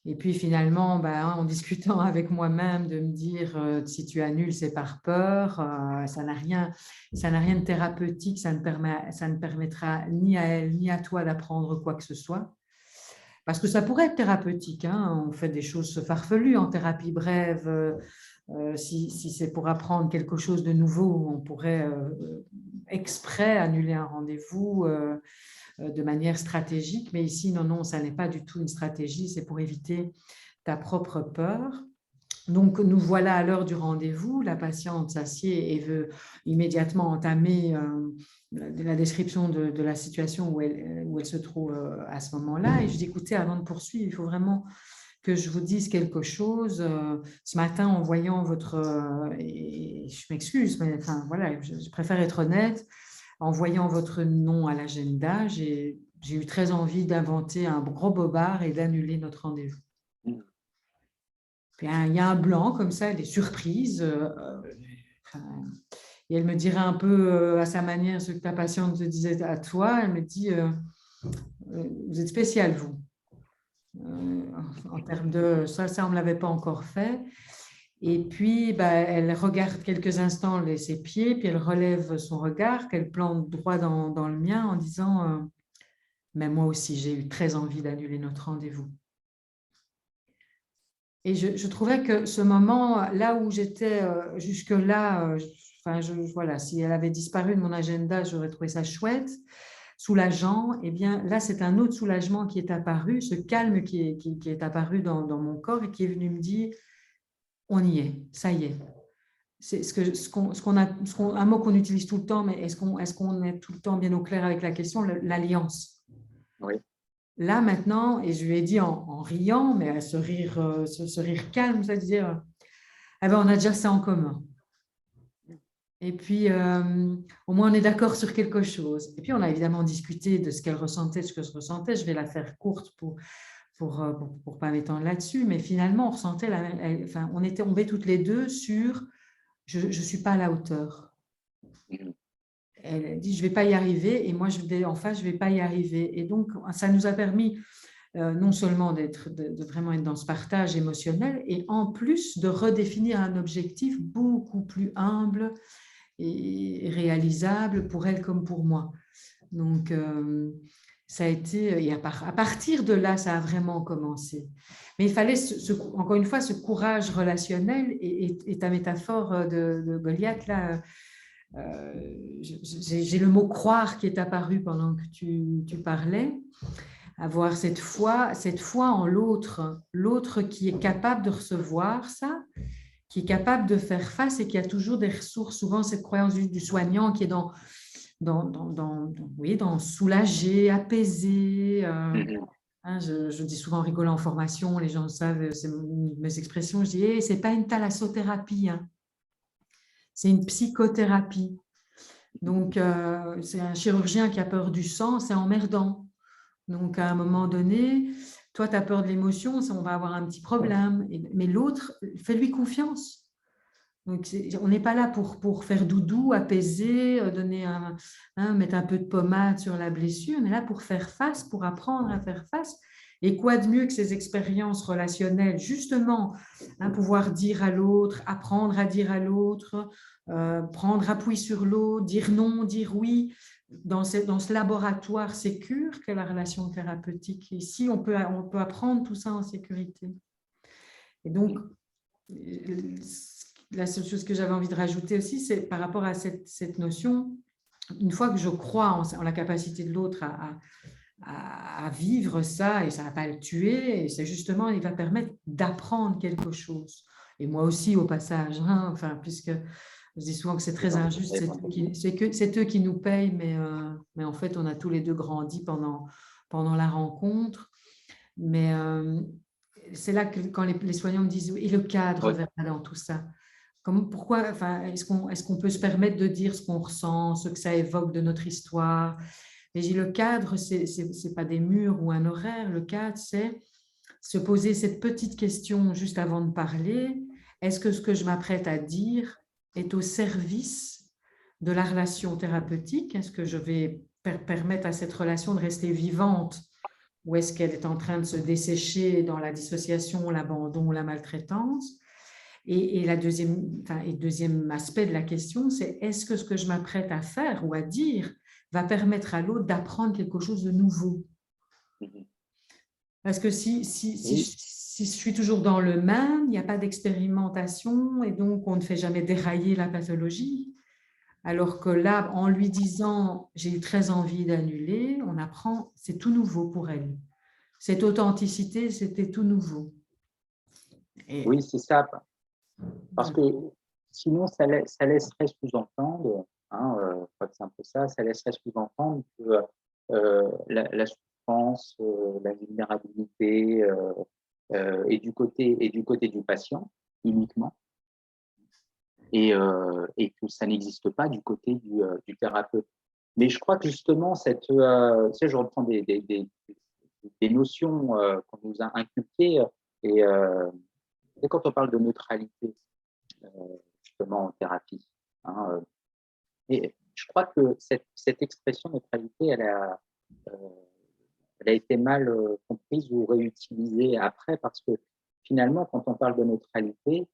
Et puis finalement, en discutant avec moi-même, de me dire si tu annules, c'est par peur, ça n'a rien de thérapeutique, ça ne permettra ni à elle ni à toi d'apprendre quoi que ce soit. Parce que ça pourrait être thérapeutique, hein, on fait des choses farfelues en thérapie brève. Si c'est pour apprendre quelque chose de nouveau, on pourrait exprès annuler un rendez-vous de manière stratégique. Mais ici, non, ça n'est pas du tout une stratégie, c'est pour éviter ta propre peur. Donc, nous voilà à l'heure du rendez-vous. La patiente s'assied et veut immédiatement entamer la description de la situation où elle se trouve à ce moment-là. Et je dis, écoutez, avant de poursuivre, il faut vraiment que je vous dise quelque chose. Ce matin, en voyant et je m'excuse, mais enfin, voilà, je préfère être honnête. En voyant votre nom à l'agenda, j'ai eu très envie d'inventer un gros bobard et d'annuler notre rendez-vous. Puis, il y a un blanc comme ça, elle est surprise. Et elle me dirait un peu à sa manière ce que ta patiente te disait à toi. Elle me dit, vous êtes spécial, vous. En termes de ça, on ne l'avait pas encore fait. Et puis, elle regarde quelques instants ses pieds, puis elle relève son regard, qu'elle plante droit dans le mien en disant mais moi aussi, j'ai eu très envie d'annuler notre rendez-vous. Et je trouvais que ce moment, là où j'étais jusque-là, voilà, si elle avait disparu de mon agenda, j'aurais trouvé ça chouette, soulageant. Eh bien, là, c'est un autre soulagement qui est apparu, ce calme qui est apparu dans mon corps et qui est venu me dire on y est, ça y est. C'est un mot qu'on utilise tout le temps, mais est-ce qu'on est tout le temps bien au clair avec la question, l'alliance? Oui. Là, maintenant, et je lui ai dit en riant, mais ce rire calme, c'est-à-dire, on a déjà ça en commun. Et puis, au moins, on est d'accord sur quelque chose. Et puis, on a évidemment discuté de ce qu'elle ressentait, de ce que je ressentais. Je vais la faire courte pour pas m'étendre là-dessus, mais finalement, on ressentait on était tombés toutes les deux sur je ne suis pas à la hauteur. Elle dit je ne vais pas y arriver, et moi en face, je ne vais pas y arriver. Et donc, ça nous a permis non seulement de vraiment être dans ce partage émotionnel, et en plus de redéfinir un objectif beaucoup plus humble et réalisable pour elle comme pour moi. Donc, ça a été, et à partir de là, ça a vraiment commencé. Mais il fallait, encore une fois, ce courage relationnel et ta métaphore de Goliath, là, j'ai le mot croire qui est apparu pendant que tu parlais, avoir cette foi en l'autre, l'autre qui est capable de recevoir ça, qui est capable de faire face et qui a toujours des ressources, souvent cette croyance du soignant qui est oui, dans soulager, apaiser. Hein, je dis souvent en rigolant en formation, les gens savent, c'est mes expressions, je dis hey, c'est pas une thalassothérapie, hein. C'est une psychothérapie. Donc, c'est un chirurgien qui a peur du sang, c'est emmerdant. Donc, à un moment donné, toi, tu as peur de l'émotion, on va avoir un petit problème. Mais l'autre, fais-lui confiance. Donc, on n'est pas là pour faire doudou, apaiser, mettre un peu de pommade sur la blessure. On est là pour faire face, pour apprendre à faire face. Et quoi de mieux que ces expériences relationnelles, justement, pouvoir dire à l'autre, apprendre à dire à l'autre, prendre appui sur l'autre, dire non, dire oui, dans ce laboratoire sécure qu'est la relation thérapeutique. Ici, on peut apprendre tout ça en sécurité. Et donc, la seule chose que j'avais envie de rajouter aussi, c'est par rapport à cette notion, une fois que je crois en la capacité de l'autre à vivre ça, et ça ne va pas le tuer, et c'est justement, il va permettre d'apprendre quelque chose. Et moi aussi, au passage, hein, enfin, puisque je dis souvent que c'est très injuste, c'est eux qui nous payent, mais en fait, on a tous les deux grandi pendant la rencontre. Mais c'est là que quand les soignants me disent, et le cadre dans tout ça, pourquoi, enfin, est-ce qu'on peut se permettre de dire ce qu'on ressent, ce que ça évoque de notre histoire? Et j'ai le cadre, c'est pas des murs ou un horaire, le cadre, c'est se poser cette petite question juste avant de parler. Est-ce que ce que je m'apprête à dire est au service de la relation thérapeutique? Est-ce que je vais permettre à cette relation de rester vivante ou est-ce qu'elle est en train de se dessécher dans la dissociation, l'abandon, la maltraitance? Et deuxième aspect de la question, c'est est-ce que ce que je m'apprête à faire ou à dire va permettre à l'autre d'apprendre quelque chose de nouveau? Parce que si je suis toujours dans le même, il n'y a pas d'expérimentation et donc on ne fait jamais dérailler la pathologie. Alors que là, en lui disant « j'ai eu très envie d'annuler », on apprend, c'est tout nouveau pour elle. Cette authenticité, c'était tout nouveau. Oui, c'est ça. Parce que sinon, ça laisserait sous-entendre, je crois que c'est un peu ça, ça laisserait sous-entendre que la souffrance, la vulnérabilité est du côté du patient uniquement, et que ça n'existe pas du côté du thérapeute. Mais je crois que justement, tu sais, je reprends des notions qu'on nous a inculquées, et quand on parle de neutralité, justement en thérapie, et je crois que cette expression neutralité, elle a été mal comprise ou réutilisée après, parce que finalement, quand on parle de neutralité,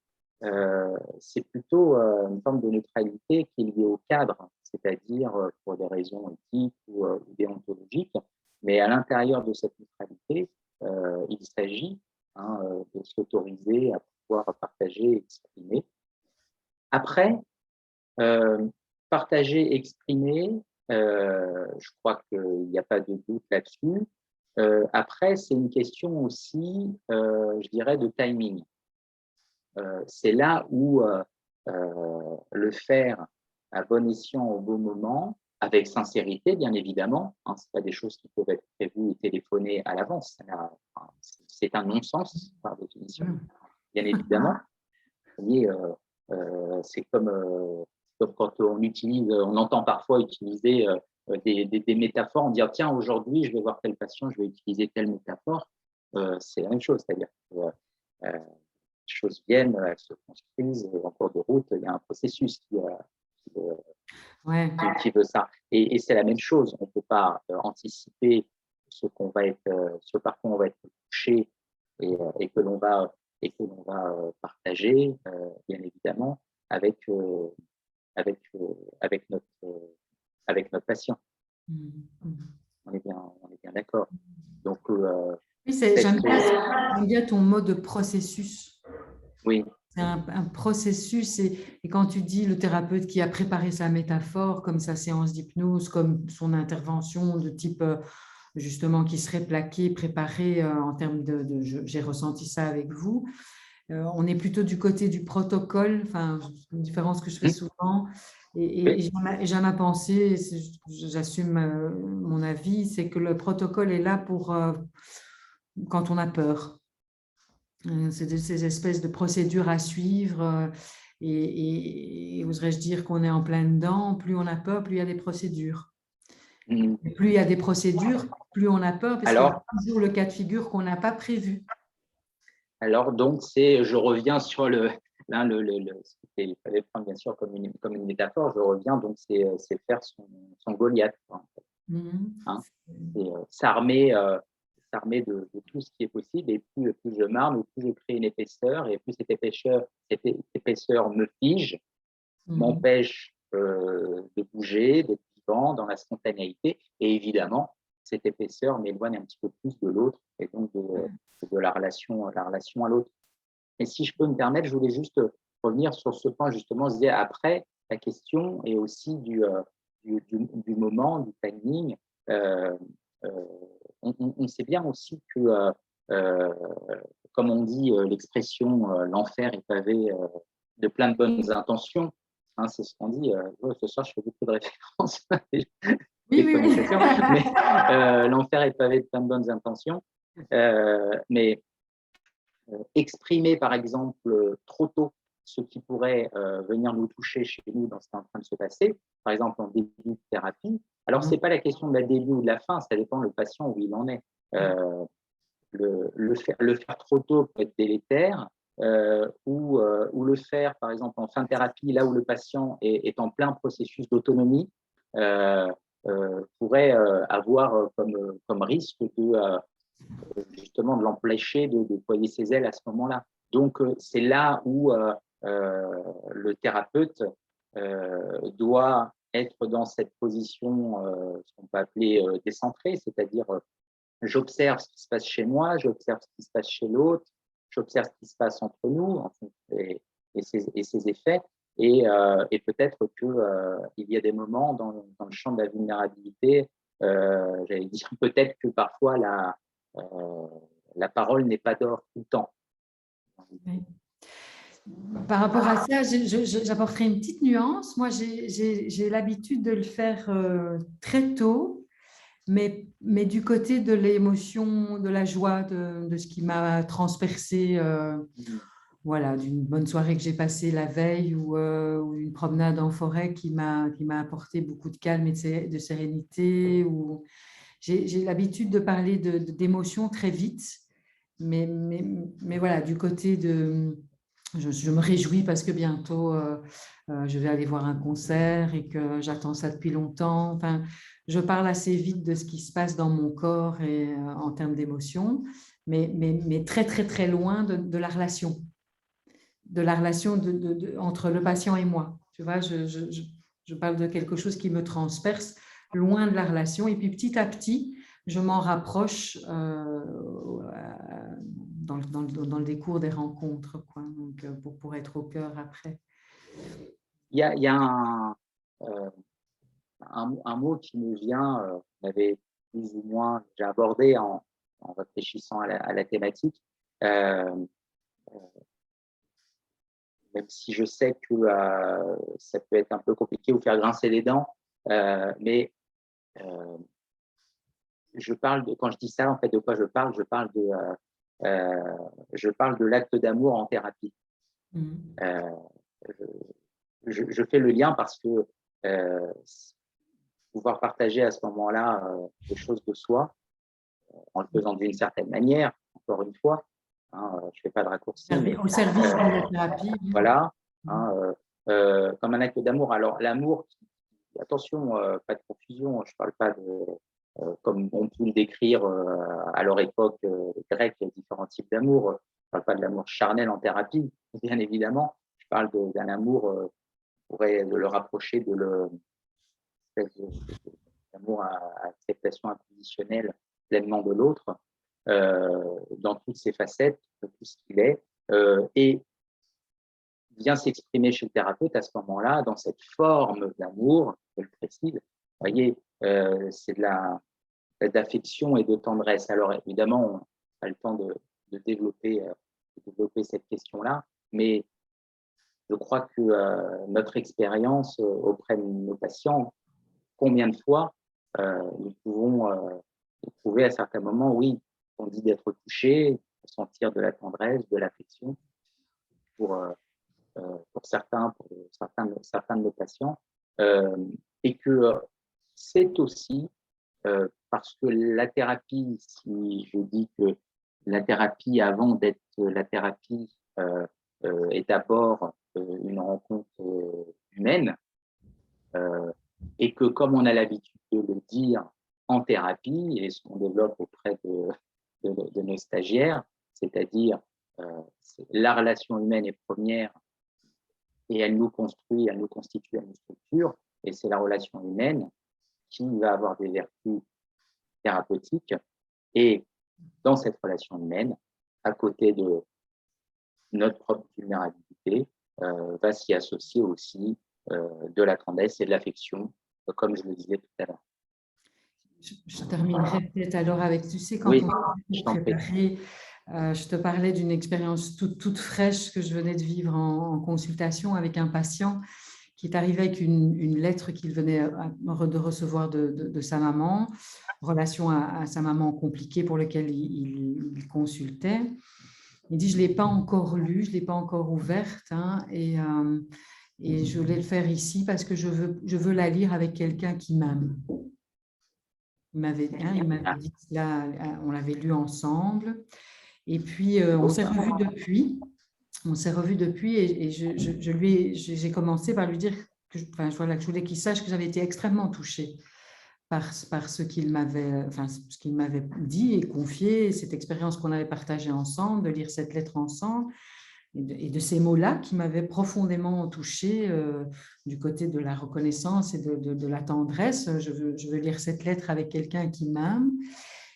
c'est plutôt une forme de neutralité qui est liée au cadre, c'est-à-dire pour des raisons éthiques ou déontologiques. Mais à l'intérieur de cette neutralité, il s'agit de s'autoriser à pouvoir partager et exprimer. Après, partager, exprimer, je crois qu'il n'y a pas de doute là-dessus. Après, c'est une question aussi, je dirais, de timing. C'est là où le faire à bon escient au bon moment, avec sincérité, bien évidemment. Ce n'est pas des choses qui peuvent être prévues et téléphonées à l'avance. C'est un non-sens, par définition, bien évidemment. Vous voyez, c'est comme quand on entend parfois utiliser des métaphores, on dit tiens, aujourd'hui, je vais voir tel patient, je vais utiliser telle métaphore. C'est la même chose, c'est-à-dire que les choses viennent, elles se construisent en cours de route, il y a un processus qui veut ça. Et c'est la même chose, on ne peut pas anticiper ce par quoi on va être touché et que l'on va partager, bien évidemment, avec notre patient. On est bien D'accord. Donc, Oui, cette, j'aime bien ton mot de processus. oui, C'est un processus et quand tu dis le thérapeute qui a préparé sa métaphore, comme sa séance d'hypnose, comme son intervention de type justement qui serait plaquée, préparée en termes j'ai ressenti ça avec vous. On est plutôt du côté du protocole, enfin, une différence que je fais souvent. Et oui, j'aime à penser, j'assume mon avis, c'est que le protocole est là pour quand on a peur. C'est ces espèces de procédures à suivre. Et oserais-je dire qu'on est en plein dedans, plus on a peur, plus il y a des procédures. mm. Et plus il y a des procédures, plus on a peur, parce qu'il y a Alors, toujours le cas de figure qu'on n'a pas prévu. donc, je reviens sur ce qu'il fallait prendre bien sûr comme une métaphore, je reviens, donc c'est faire son Goliath, quoi, en fait, hein. C'est s'armer de tout ce qui est possible, et plus je m'arme, et plus je crée une épaisseur, et plus cette épaisseur me fige, m'empêche de bouger, d'être vivant dans la spontanéité, et évidemment, cette épaisseur m'éloigne un petit peu plus de l'autre, et donc de la relation à l'autre. Et si je peux me permettre, je voulais juste revenir sur ce point, justement, je disais après, la question est aussi du moment, du timing. Euh, euh, on sait bien aussi que, euh, comme on dit, l'expression l'enfer est pavé de plein de bonnes intentions. Hein, c'est ce qu'on dit. Ce soir, je fais beaucoup de références à Oui, des oui, oui. connotations, mais l'enfer est pavé de plein de bonnes intentions. Mais exprimer, par exemple, trop tôt ce qui pourrait venir nous toucher chez nous dans ce qui est en train de se passer, par exemple en début de thérapie. Alors, ce n'est pas la question de la début ou de la fin, ça dépend le patient où il en est. Le faire trop tôt peut être délétère, ou le faire, par exemple, en fin de thérapie, là où le patient est en plein processus d'autonomie, pourrait avoir comme risque justement de l'empêcher de déployer ses ailes à ce moment-là. Donc, c'est là où le thérapeute doit être dans cette position, ce qu'on peut appeler décentrée, c'est-à-dire j'observe ce qui se passe chez moi, j'observe ce qui se passe chez l'autre, j'observe ce qui se passe entre nous et ses effets. Et peut-être qu'il y a des moments dans le champ de la vulnérabilité, j'allais dire peut-être que parfois la parole n'est pas d'or tout le temps. Oui. Par rapport à ça, j'apporterai une petite nuance. Moi, j'ai l'habitude de le faire très tôt, mais du côté de l'émotion, de la joie, de ce qui m'a transpercé, voilà, d'une bonne soirée que j'ai passée la veille ou une promenade en forêt qui m'a apporté beaucoup de calme et de sérénité. J'ai l'habitude de parler d'émotions très vite, mais voilà, du côté de... Je me réjouis parce que bientôt, je vais aller voir un concert et que j'attends ça depuis longtemps. Enfin, je parle assez vite de ce qui se passe dans mon corps et en termes d'émotions, mais très, très, très loin de la relation, entre le patient et moi. Tu vois, je parle de quelque chose qui me transperce, loin de la relation. Et puis petit à petit, je m'en rapproche dans le décours des rencontres, quoi. Donc, pour être au cœur après. Il y a un mot qui me vient, on avait plus ou moins déjà abordé en réfléchissant à la thématique, euh, même si je sais que ça peut être un peu compliqué ou faire grincer les dents, mais euh, quand je dis ça, en fait, de quoi je parle? Je parle de l'acte d'amour en thérapie. Euh, je fais le lien parce que pouvoir partager à ce moment-là des choses de soi, en le faisant d'une certaine manière, encore une fois, hein, je ne fais pas de raccourci, mais Au service de la thérapie. voilà, hein, comme un acte d'amour. Alors, l'amour, attention, pas de confusion, je ne parle pas comme on peut le décrire à leur époque grecque, il y a différents types d'amour. Je ne parle pas de l'amour charnel en thérapie, bien évidemment. Je parle d'un amour, on pourrait le rapprocher de l'amour à acceptation inconditionnelle pleinement de l'autre dans toutes ses facettes, de tout ce qu'il est, et vient s'exprimer chez le thérapeute à ce moment-là dans cette forme d'amour, je le précise. Vous voyez, c'est de d'affection et de tendresse. Alors évidemment, on n'a pas le temps de développer cette question-là, mais je crois que notre expérience auprès de nos patients, combien de fois nous pouvons trouver à certains moments, oui, on dit d'être touché, sentir de la tendresse, de l'affection pour certains de nos patients, et que c'est aussi parce que la thérapie, si je dis que la thérapie, avant d'être la thérapie, est d'abord une rencontre humaine, et que comme on a l'habitude de le dire en thérapie, et ce qu'on développe auprès de nos stagiaires, c'est-à-dire la relation humaine est première et elle nous construit, elle nous constitue, elle nous structure, et c'est la relation humaine qui va avoir des vertus thérapeutiques. Et dans cette relation humaine, à côté de notre propre vulnérabilité, va s'y associer aussi de la tendresse et de l'affection, comme je le disais tout à l'heure. Je terminerai peut-être alors avec, tu sais, quand Oui, on s'est préparé, je te parlais d'une expérience toute fraîche que je venais de vivre en consultation avec un patient qui est arrivé avec une lettre qu'il venait de recevoir de sa maman, relation à sa maman compliquée pour laquelle il consultait. Il dit, je ne l'ai pas encore lue, je ne l'ai pas encore ouverte, hein, et je voulais le faire ici parce que je veux la lire avec quelqu'un qui m'aime. Il m'avait dit que là, on l'avait lu ensemble. Et puis, on s'est revus depuis. On s'est revus depuis et j'ai commencé par lui dire que je voulais qu'il sache que j'avais été extrêmement touchée par ce qu'il m'avait dit et confié, cette expérience qu'on avait partagée ensemble, de lire cette lettre ensemble, et de ces mots-là qui m'avaient profondément touchée du côté de la reconnaissance et de la tendresse. Je veux lire cette lettre avec quelqu'un qui m'aime.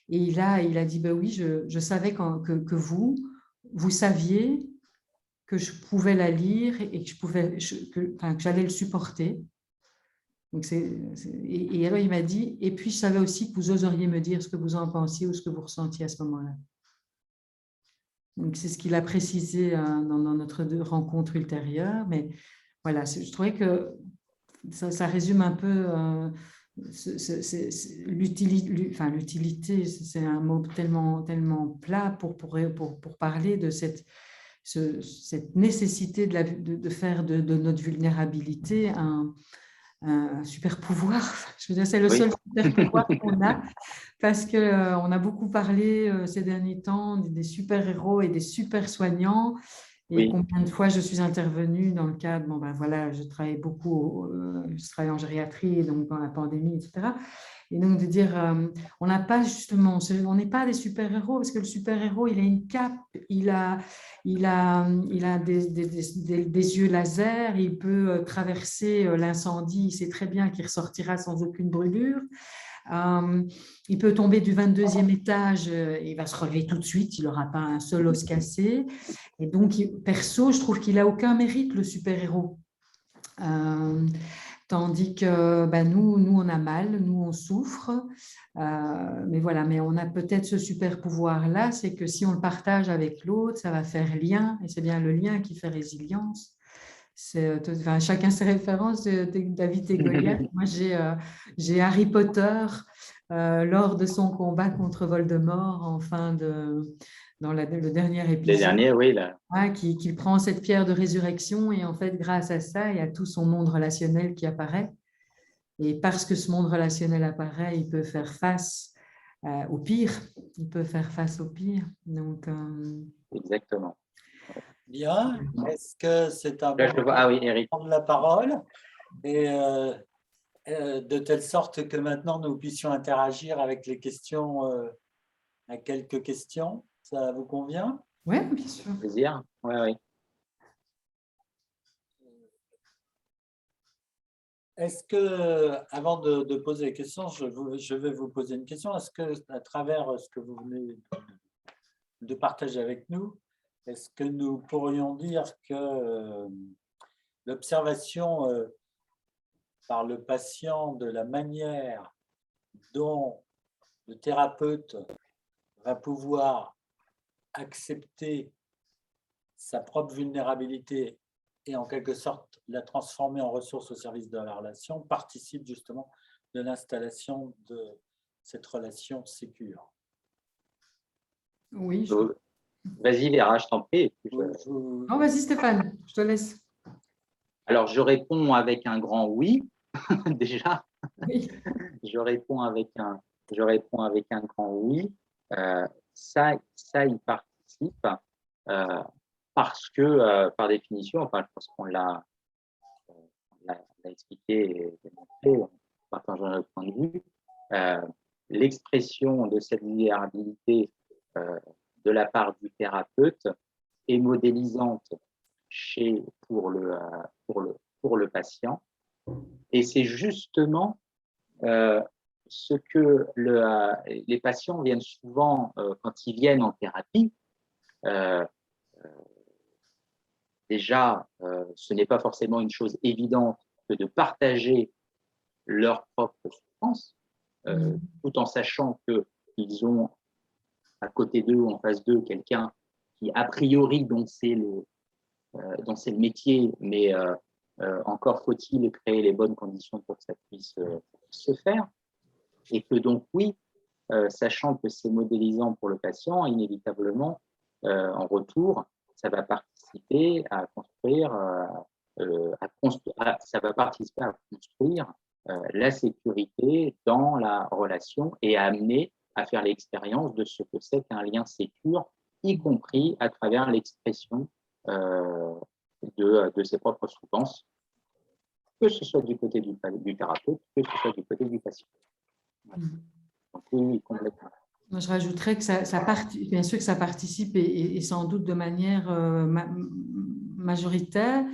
Et il a dit, ben oui, je savais que vous saviez que je pouvais la lire et que j'allais le supporter. Donc et alors il m'a dit, et puis je savais aussi que vous oseriez me dire ce que vous en pensiez ou ce que vous ressentiez à ce moment-là. Donc c'est ce qu'il a précisé dans notre rencontre ultérieure. Mais voilà, je trouvais que ça résume un peu l'utilité, c'est un mot tellement plat pour parler de cette nécessité de faire de notre vulnérabilité un super pouvoir. Je veux dire, c'est le seul super pouvoir qu'on a, parce qu'on a beaucoup parlé ces derniers temps des super-héros et des super-soignants. Et combien de fois je suis intervenue dans le cadre, je travaille beaucoup, je travaille en gériatrie, donc dans la pandémie, etc. Et donc de dire, on n'a pas justement, on n'est pas des super-héros, parce que le super-héros, il a une cape, il a des yeux laser, il peut traverser l'incendie, il sait très bien qu'il ressortira sans aucune brûlure. Il peut tomber du 22e étage, il va se relever tout de suite, il n'aura pas un seul os cassé. Et donc, perso, je trouve qu'il n'a aucun mérite, le super-héros. Tandis que nous, on a mal, nous, on souffre. Mais voilà, mais on a peut-être ce super pouvoir-là, c'est que si on le partage avec l'autre, ça va faire lien, et c'est bien le lien qui fait résilience. Chacun ses références, David et Goliath. Moi, j'ai Harry Potter lors de son combat contre Voldemort dans le dernier épisode. Le dernier, oui. Là. Qui prend cette pierre de résurrection et en fait, grâce à ça, il y a tout son monde relationnel qui apparaît. Et parce que ce monde relationnel apparaît, il peut faire face au pire. Il peut faire face au pire. Donc, exactement. Bien. Est-ce que c'est un bon moment de prendre la parole et de telle sorte que maintenant nous puissions interagir avec les questions, à quelques questions. Ça vous convient? Oui, bien sûr. Plaisir. Oui. Est-ce que, avant de poser les questions, je vais vous poser une question. Est-ce que, à travers ce que vous venez de partager avec nous, est-ce que nous pourrions dire que l'observation par le patient de la manière dont le thérapeute va pouvoir accepter sa propre vulnérabilité et en quelque sorte la transformer en ressource au service de la relation, participe justement de l'installation de cette relation sécure. Oui. Vas-y, Vera, je t'en prie. Non, vas-y, Stéphane, je te laisse. Alors, je réponds avec un grand oui, déjà. Oui. Je réponds avec un grand oui. Ça y participe parce que, par définition, enfin, je pense qu'on l'a expliqué et démontré en partageant notre point de vue, l'expression de cette vulnérabilité de la part du thérapeute est modélisante pour le patient. Et c'est justement ce que les patients viennent souvent, quand ils viennent en thérapie, déjà, ce n'est pas forcément une chose évidente que de partager leur propre souffrance, tout en sachant qu'ils ont à côté d'eux ou en face d'eux quelqu'un qui, a priori, dont c'est le métier, mais encore faut-il créer les bonnes conditions pour que ça puisse se faire. Et que donc, oui, sachant que c'est modélisant pour le patient, inévitablement, en retour, ça va participer à construire, ça va participer à construire la sécurité dans la relation et à amener à faire l'expérience de ce que c'est qu'un lien sécure, y compris à travers l'expression de ses propres souffrances, que ce soit du côté du thérapeute, que ce soit du côté du patient. Donc, oui, complètement. Moi, je rajouterais que bien sûr que ça participe et sans doute de manière majoritaire,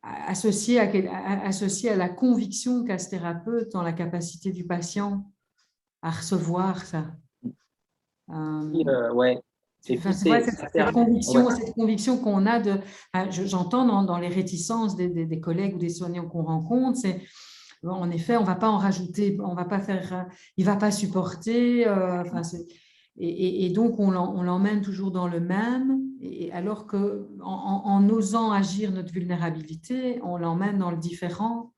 associé à la conviction qu'a ce thérapeute dans la capacité du patient à recevoir ça. Ouais. Et puis, cette conviction qu'on a j'entends dans les réticences des collègues ou des soignants qu'on rencontre, c'est en effet, on ne va pas en rajouter, on va pas faire, il ne va pas supporter. Et donc, on l'emmène toujours dans le même, alors qu'en osant agir notre vulnérabilité, on l'emmène dans le différent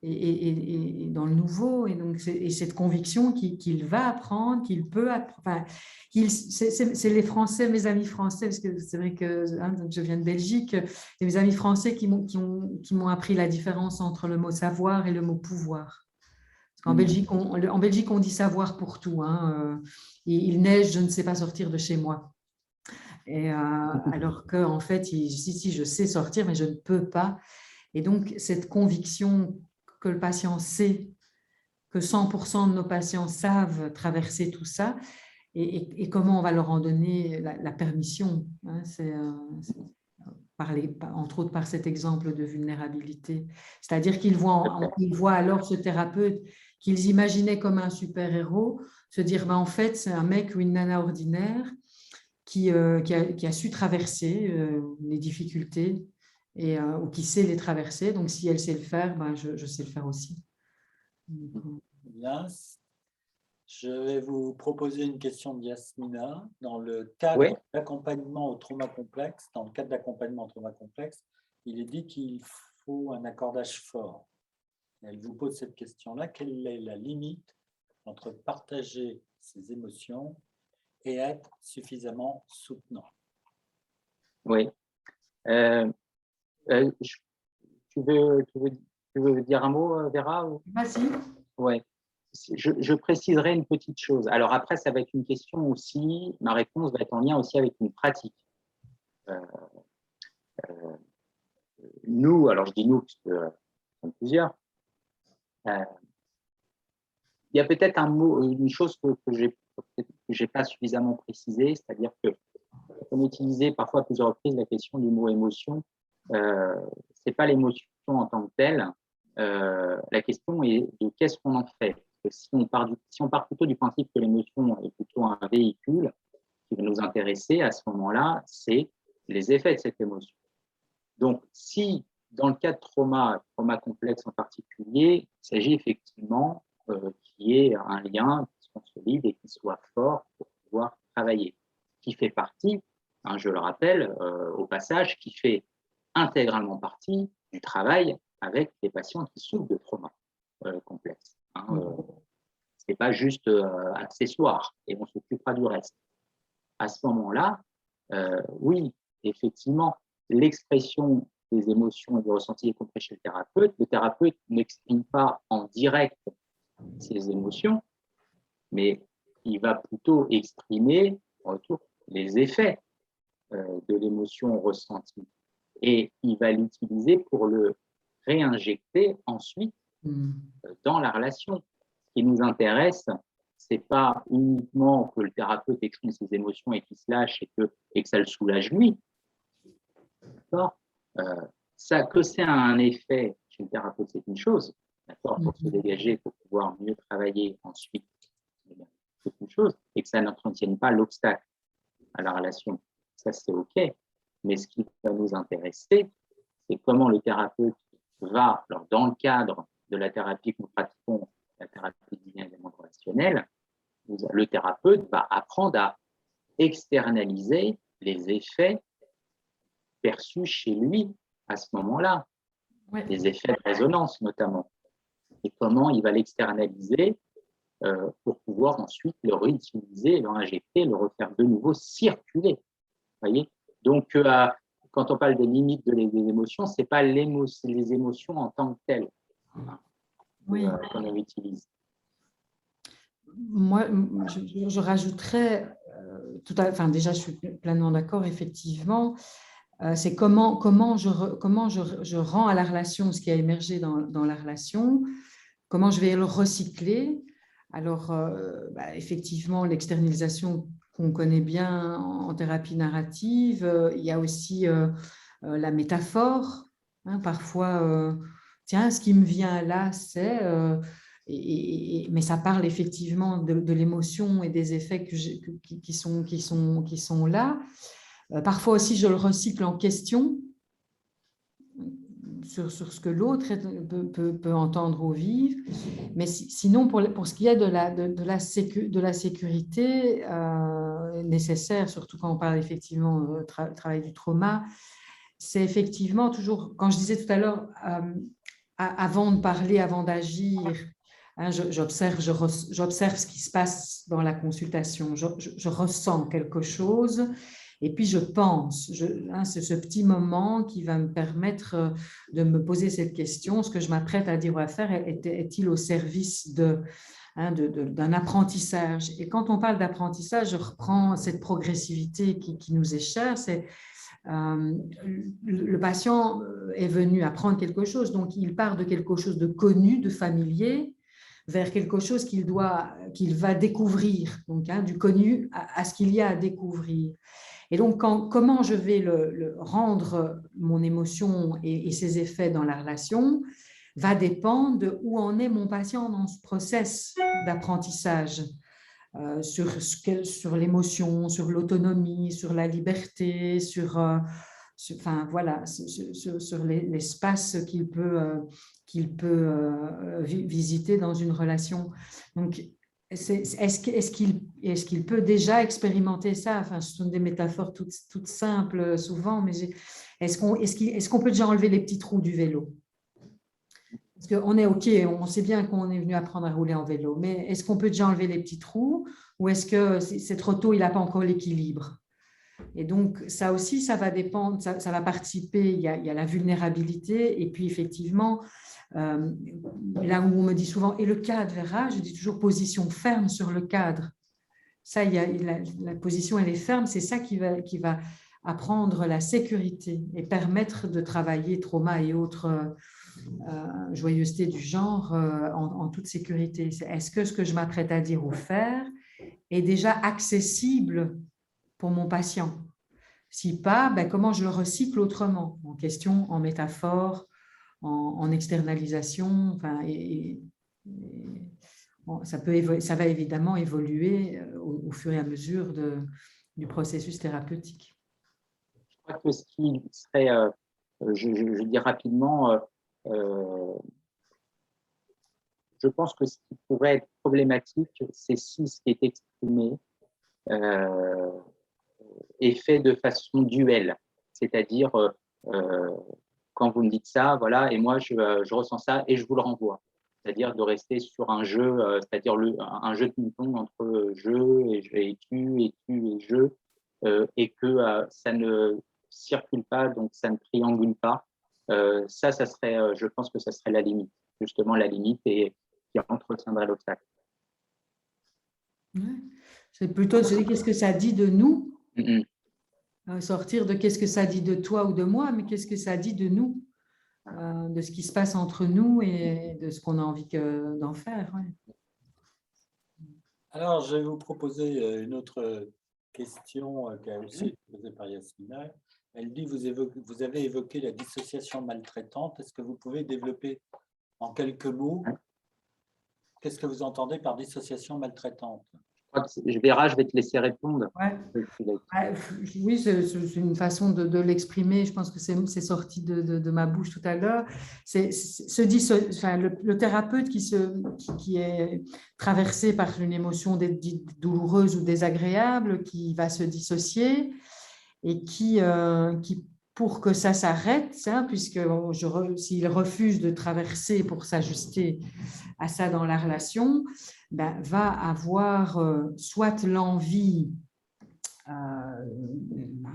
et dans le nouveau. Et donc, cette conviction qu'il va apprendre, qu'il peut apprendre. C'est les Français, mes amis français, parce que c'est vrai que je viens de Belgique, et mes amis français qui m'ont appris la différence entre le mot savoir et le mot pouvoir. En Belgique, on dit savoir pour tout. Il neige, je ne sais pas sortir de chez moi. Alors qu'en fait, si, je sais sortir, mais je ne peux pas. Et donc, cette conviction que le patient sait, que 100% de nos patients savent traverser tout ça, et comment on va leur en donner la permission. C'est entre autres par cet exemple de vulnérabilité. C'est-à-dire qu'ils voient alors ce thérapeute qu'ils imaginaient comme un super-héros se dire, en fait, c'est un mec ou une nana ordinaire qui a su traverser les difficultés ou qui sait les traverser. Donc, si elle sait le faire, je sais le faire aussi. Bien. Je vais vous proposer une question de Yasmina. Dans le cadre d'accompagnement au trauma complexe, il est dit qu'il faut un accordage fort. Elle vous pose cette question-là. Quelle est la limite entre partager ses émotions et être suffisamment soutenant? Oui. Tu veux dire un mot, Vera? Vas-y. Oui. Je préciserai une petite chose. Alors après, ça va être une question aussi, ma réponse va être en lien aussi avec une pratique. Nous, alors je dis nous, parce que nous sommes plusieurs, il y a peut-être une chose que je n'ai pas suffisamment précisée, c'est-à-dire que on utilisait parfois à plusieurs reprises la question du mot émotion. Ce n'est pas l'émotion en tant que telle, la question est de qu'est-ce qu'on en fait. Parce que si on part plutôt du principe que l'émotion est plutôt un véhicule qui va nous intéresser, à ce moment-là, c'est les effets de cette émotion. Donc, si dans le cas de trauma complexe en particulier, il s'agit effectivement qu'il y ait un lien qui se consolide et qui soit fort pour pouvoir travailler, qui fait partie, hein, je le rappelle au passage, qui fait intégralement partie du travail avec les patients qui souffrent de trauma complexe. Hein, ce n'est pas juste accessoire et on s'occupera du reste. À ce moment-là, oui, effectivement, l'expression des émotions et des ressentis, y compris chez le thérapeute n'exprime pas en direct ses émotions, mais il va plutôt exprimer en retour les effets de l'émotion ressentie. Et il va l'utiliser pour le réinjecter ensuite dans la relation. Ce qui nous intéresse, ce n'est pas uniquement que le thérapeute exprime ses émotions et qu'il se lâche et que ça le soulage lui. Que c'est un effet chez le thérapeute, c'est une chose, d'accord, pour se dégager, pour pouvoir mieux travailler ensuite, c'est une chose, et que ça n'entretienne pas l'obstacle à la relation. Ça, c'est OK. Mais ce qui va nous intéresser, c'est comment le thérapeute va, alors dans le cadre de la thérapie que nous pratiquons, la thérapie du lien et des mondes relationnels, le thérapeute va apprendre à externaliser les effets perçus chez lui à ce moment-là, les effets de résonance notamment, et comment il va l'externaliser pour pouvoir ensuite le réutiliser, le réinjecter, le refaire de nouveau circuler. Voyez. Donc, quand on parle des limites des émotions, ce n'est pas les émotions en tant que telles qu'on utilise. Moi, je rajouterais, déjà, je suis pleinement d'accord, effectivement. C'est comment je rends à la relation ce qui a émergé dans la relation, comment je vais le recycler. Alors, effectivement, l'externalisation qu'on connaît bien en thérapie narrative, il y a aussi la métaphore. Hein, parfois, tiens, ce qui me vient là, c'est... mais ça parle effectivement de l'émotion et des effets qui sont là. Parfois aussi, je le recycle en question sur ce que l'autre peut entendre ou vivre. Mais sinon, pour ce qui est de la sécurité nécessaire, surtout quand on parle effectivement du travail du trauma, c'est effectivement toujours, quand je disais tout à l'heure, avant de parler, avant d'agir, hein, j'observe ce qui se passe dans la consultation, je ressens quelque chose. Et puis, je pense, c'est ce petit moment qui va me permettre de me poser cette question, ce que je m'apprête à dire ou à faire est-il au service d'un apprentissage? Et quand on parle d'apprentissage, je reprends cette progressivité qui nous est chère, c'est le patient est venu apprendre quelque chose, donc il part de quelque chose de connu, de familier, vers quelque chose qu'il va découvrir, donc du connu à ce qu'il y a à découvrir. Et donc, comment je vais rendre mon émotion et ses effets dans la relation va dépendre de où en est mon patient dans ce process d'apprentissage sur l'émotion, sur l'autonomie, sur la liberté, sur l'espace qu'il peut visiter dans une relation. Donc, est-ce qu'il peut déjà expérimenter ça? Enfin, ce sont des métaphores toutes simples souvent, mais est-ce qu'on peut déjà enlever les petits trous du vélo? Parce qu'on est OK, on sait bien qu'on est venu apprendre à rouler en vélo, mais est-ce qu'on peut déjà enlever les petits trous ou est-ce que c'est trop tôt, il n'a pas encore l'équilibre? Et donc, ça aussi, ça va dépendre, ça va participer, il y a la vulnérabilité et puis effectivement, là où on me dit souvent, et le cadre, Vera, je dis toujours position ferme sur le cadre. Ça, la position, elle est ferme, c'est ça qui va apprendre la sécurité et permettre de travailler trauma et autres joyeuseté du genre en toute sécurité. Est-ce que ce que je m'apprête à dire ou faire est déjà accessible pour mon patient? Si pas, comment je le recycle autrement, en question, en métaphore, en externalisation. Enfin, bon, ça va évidemment évoluer au fur et à mesure du processus thérapeutique. Je crois que ce qui serait, je dis rapidement, je pense que ce qui pourrait être problématique, c'est si ce qui est exprimé est fait de façon duelle. C'est-à-dire, quand vous me dites ça, voilà, et moi je ressens ça et je vous le renvoie. C'est-à-dire de rester sur un jeu, c'est-à-dire un jeu de ping-pong entre et tu et je, et que ça ne circule pas, donc ça ne triangule pas. Ça serait, je pense que ça serait la limite, justement la limite et qui entretiendrait l'obstacle. Ouais. C'est plutôt de se dire qu'est-ce que ça dit de nous, Mm-hmm. Sortir de qu'est-ce que ça dit de toi ou de moi, mais qu'est-ce que ça dit de nous, de ce qui se passe entre nous et de ce qu'on a envie d'en faire. Ouais. Alors, je vais vous proposer une autre question qui a aussi été posée par Yasmina. Elle dit, vous avez évoqué la dissociation maltraitante. Est-ce que vous pouvez développer en quelques mots qu'est-ce que vous entendez par dissociation maltraitante? Je vais te laisser répondre. Ouais. Oui, c'est une façon de l'exprimer. Je pense que c'est sorti de ma bouche tout à l'heure. Le thérapeute qui est traversé par une émotion douloureuse ou désagréable, qui va se dissocier et qui pour que ça s'arrête, hein, puisque s'il refuse de traverser pour s'ajuster à ça dans la relation, ben, va avoir soit l'envie,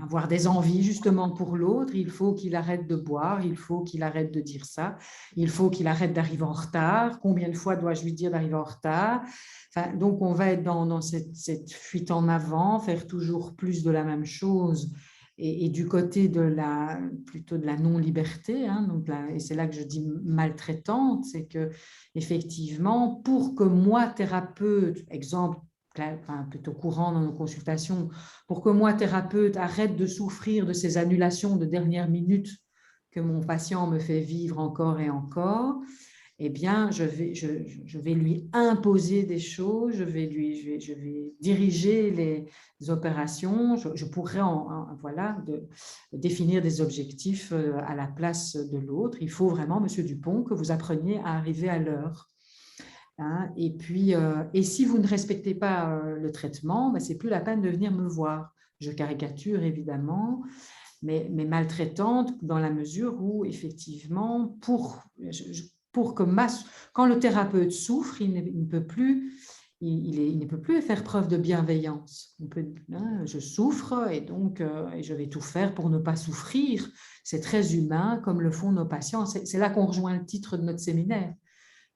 avoir des envies justement pour l'autre, il faut qu'il arrête de boire, il faut qu'il arrête de dire ça, il faut qu'il arrête d'arriver en retard, combien de fois dois-je lui dire d'arriver en retard? Enfin, donc on va être dans cette fuite en avant, faire toujours plus de la même chose. Et du côté plutôt de la non-liberté, hein, et c'est là que je dis maltraitante, c'est que effectivement, pour que moi, thérapeute, exemple, plutôt courant dans nos consultations, pour que moi, thérapeute, arrête de souffrir de ces annulations de dernière minute que mon patient me fait vivre encore et encore, eh bien, je vais lui imposer des choses, je vais diriger les opérations, je pourrais définir des objectifs à la place de l'autre. Il faut vraiment, Monsieur Dupont, que vous appreniez à arriver à l'heure. Hein, et puis, et si vous ne respectez pas le traitement, ben, c'est plus la peine de venir me voir. Je caricature évidemment, mais maltraitante dans la mesure où effectivement, quand le thérapeute souffre, il ne peut plus, il ne peut plus faire preuve de bienveillance. Je souffre et donc et je vais tout faire pour ne pas souffrir. C'est très humain, comme le font nos patients. C'est là qu'on rejoint le titre de notre séminaire.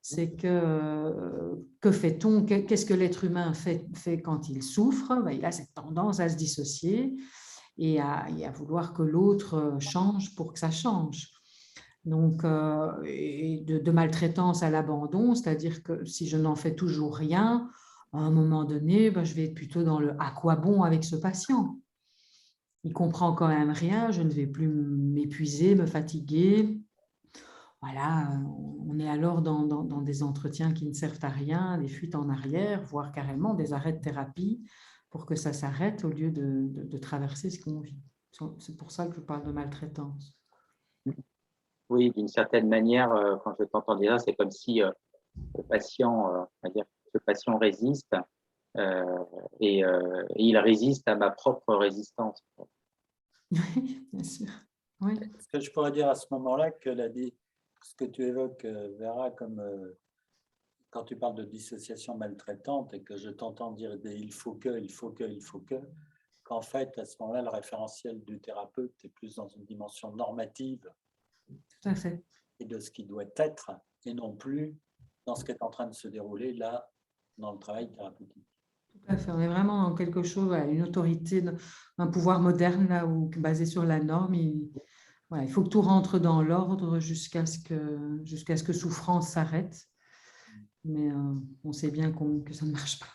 C'est que fait-on? Qu'est-ce que l'être humain fait quand il souffre? Ben, il a cette tendance à se dissocier et à vouloir que l'autre change pour que ça change. Donc, de maltraitance à l'abandon, c'est-à-dire que si je n'en fais toujours rien, à un moment donné, ben, je vais être plutôt dans le « à quoi bon » avec ce patient? Il comprend quand même rien, je ne vais plus m'épuiser, me fatiguer. Voilà, on est alors dans des entretiens qui ne servent à rien, des fuites en arrière, voire carrément des arrêts de thérapie pour que ça s'arrête au lieu de traverser ce qu'on vit. C'est pour ça que je parle de maltraitance. Oui, d'une certaine manière, quand je t'entends dire, c'est comme si le patient, on va dire, ce patient résiste et il résiste à ma propre résistance. Oui, bien sûr. Oui. Est-ce que je pourrais dire à ce moment-là que ce que tu évoques, Vera, comme quand tu parles de dissociation maltraitante et que je t'entends dire des il faut que, qu'en fait, à ce moment-là, le référentiel du thérapeute est plus dans une dimension normative Tout à fait. et de ce qui doit être, et non plus dans ce qui est en train de se dérouler là, dans le travail thérapeutique. Tout à fait. On est vraiment dans quelque chose, une autorité, un pouvoir moderne là, basé sur la norme. Il faut que tout rentre dans l'ordre jusqu'à ce que souffrance s'arrête. Mais on sait bien que ça ne marche pas.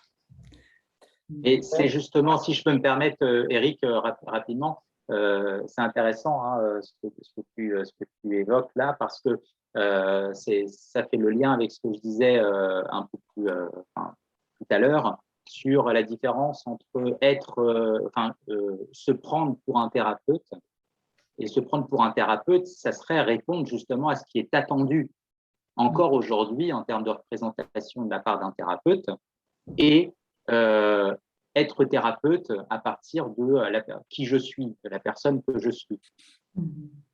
Et c'est justement, si je peux me permettre, Eric, rapidement, c'est intéressant hein, ce que tu évoques là, parce que Ça fait le lien avec ce que je disais un peu plus tout à l'heure sur la différence entre se prendre pour un thérapeute. Et se prendre pour un thérapeute, ça serait répondre justement à ce qui est attendu encore aujourd'hui en termes de représentation de la part d'un thérapeute et être thérapeute à partir de qui je suis, de la personne que je suis.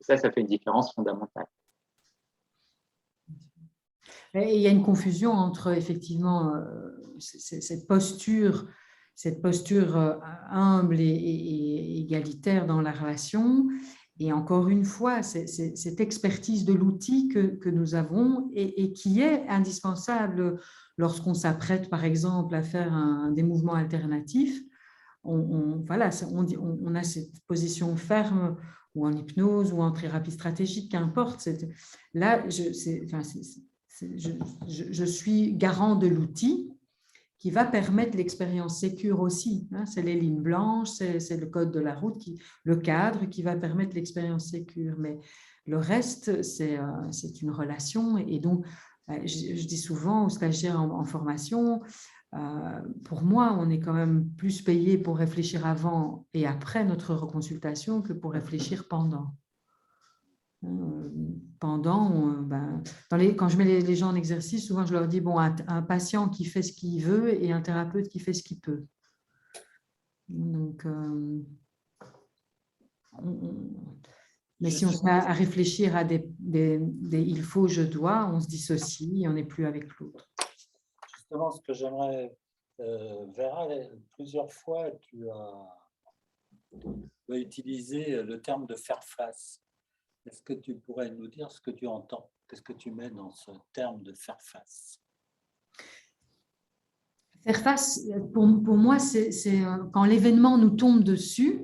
Ça fait une différence fondamentale. Et il y a une confusion entre effectivement cette posture humble et égalitaire dans la relation, et encore une fois, cette expertise de l'outil que nous avons et qui est indispensable lorsqu'on s'apprête, par exemple, à faire des mouvements alternatifs. On a cette position ferme, ou en hypnose, ou en thérapie stratégique, qu'importe. Là, je suis garant de l'outil qui va permettre l'expérience sécure aussi. C'est les lignes blanches, c'est le code de la route, le cadre qui va permettre l'expérience sécure. Mais le reste, c'est une relation. Et donc, je dis souvent aux stagiaires en formation, pour moi, on est quand même plus payé pour réfléchir avant et après notre reconsultation que pour réfléchir pendant. Quand je mets les gens en exercice, souvent je leur dis, bon, un patient qui fait ce qu'il veut et un thérapeute qui fait ce qu'il peut. Donc, mais si on se met à réfléchir à des il faut, je dois, on se dissocie et on n'est plus avec l'autre. Justement, ce que j'aimerais, Vera, plusieurs fois, tu as utilisé le terme de faire face. Est-ce que tu pourrais nous dire ce que tu entends? Qu'est-ce que tu mets dans ce terme de faire face? Faire face, pour moi, c'est quand l'événement nous tombe dessus,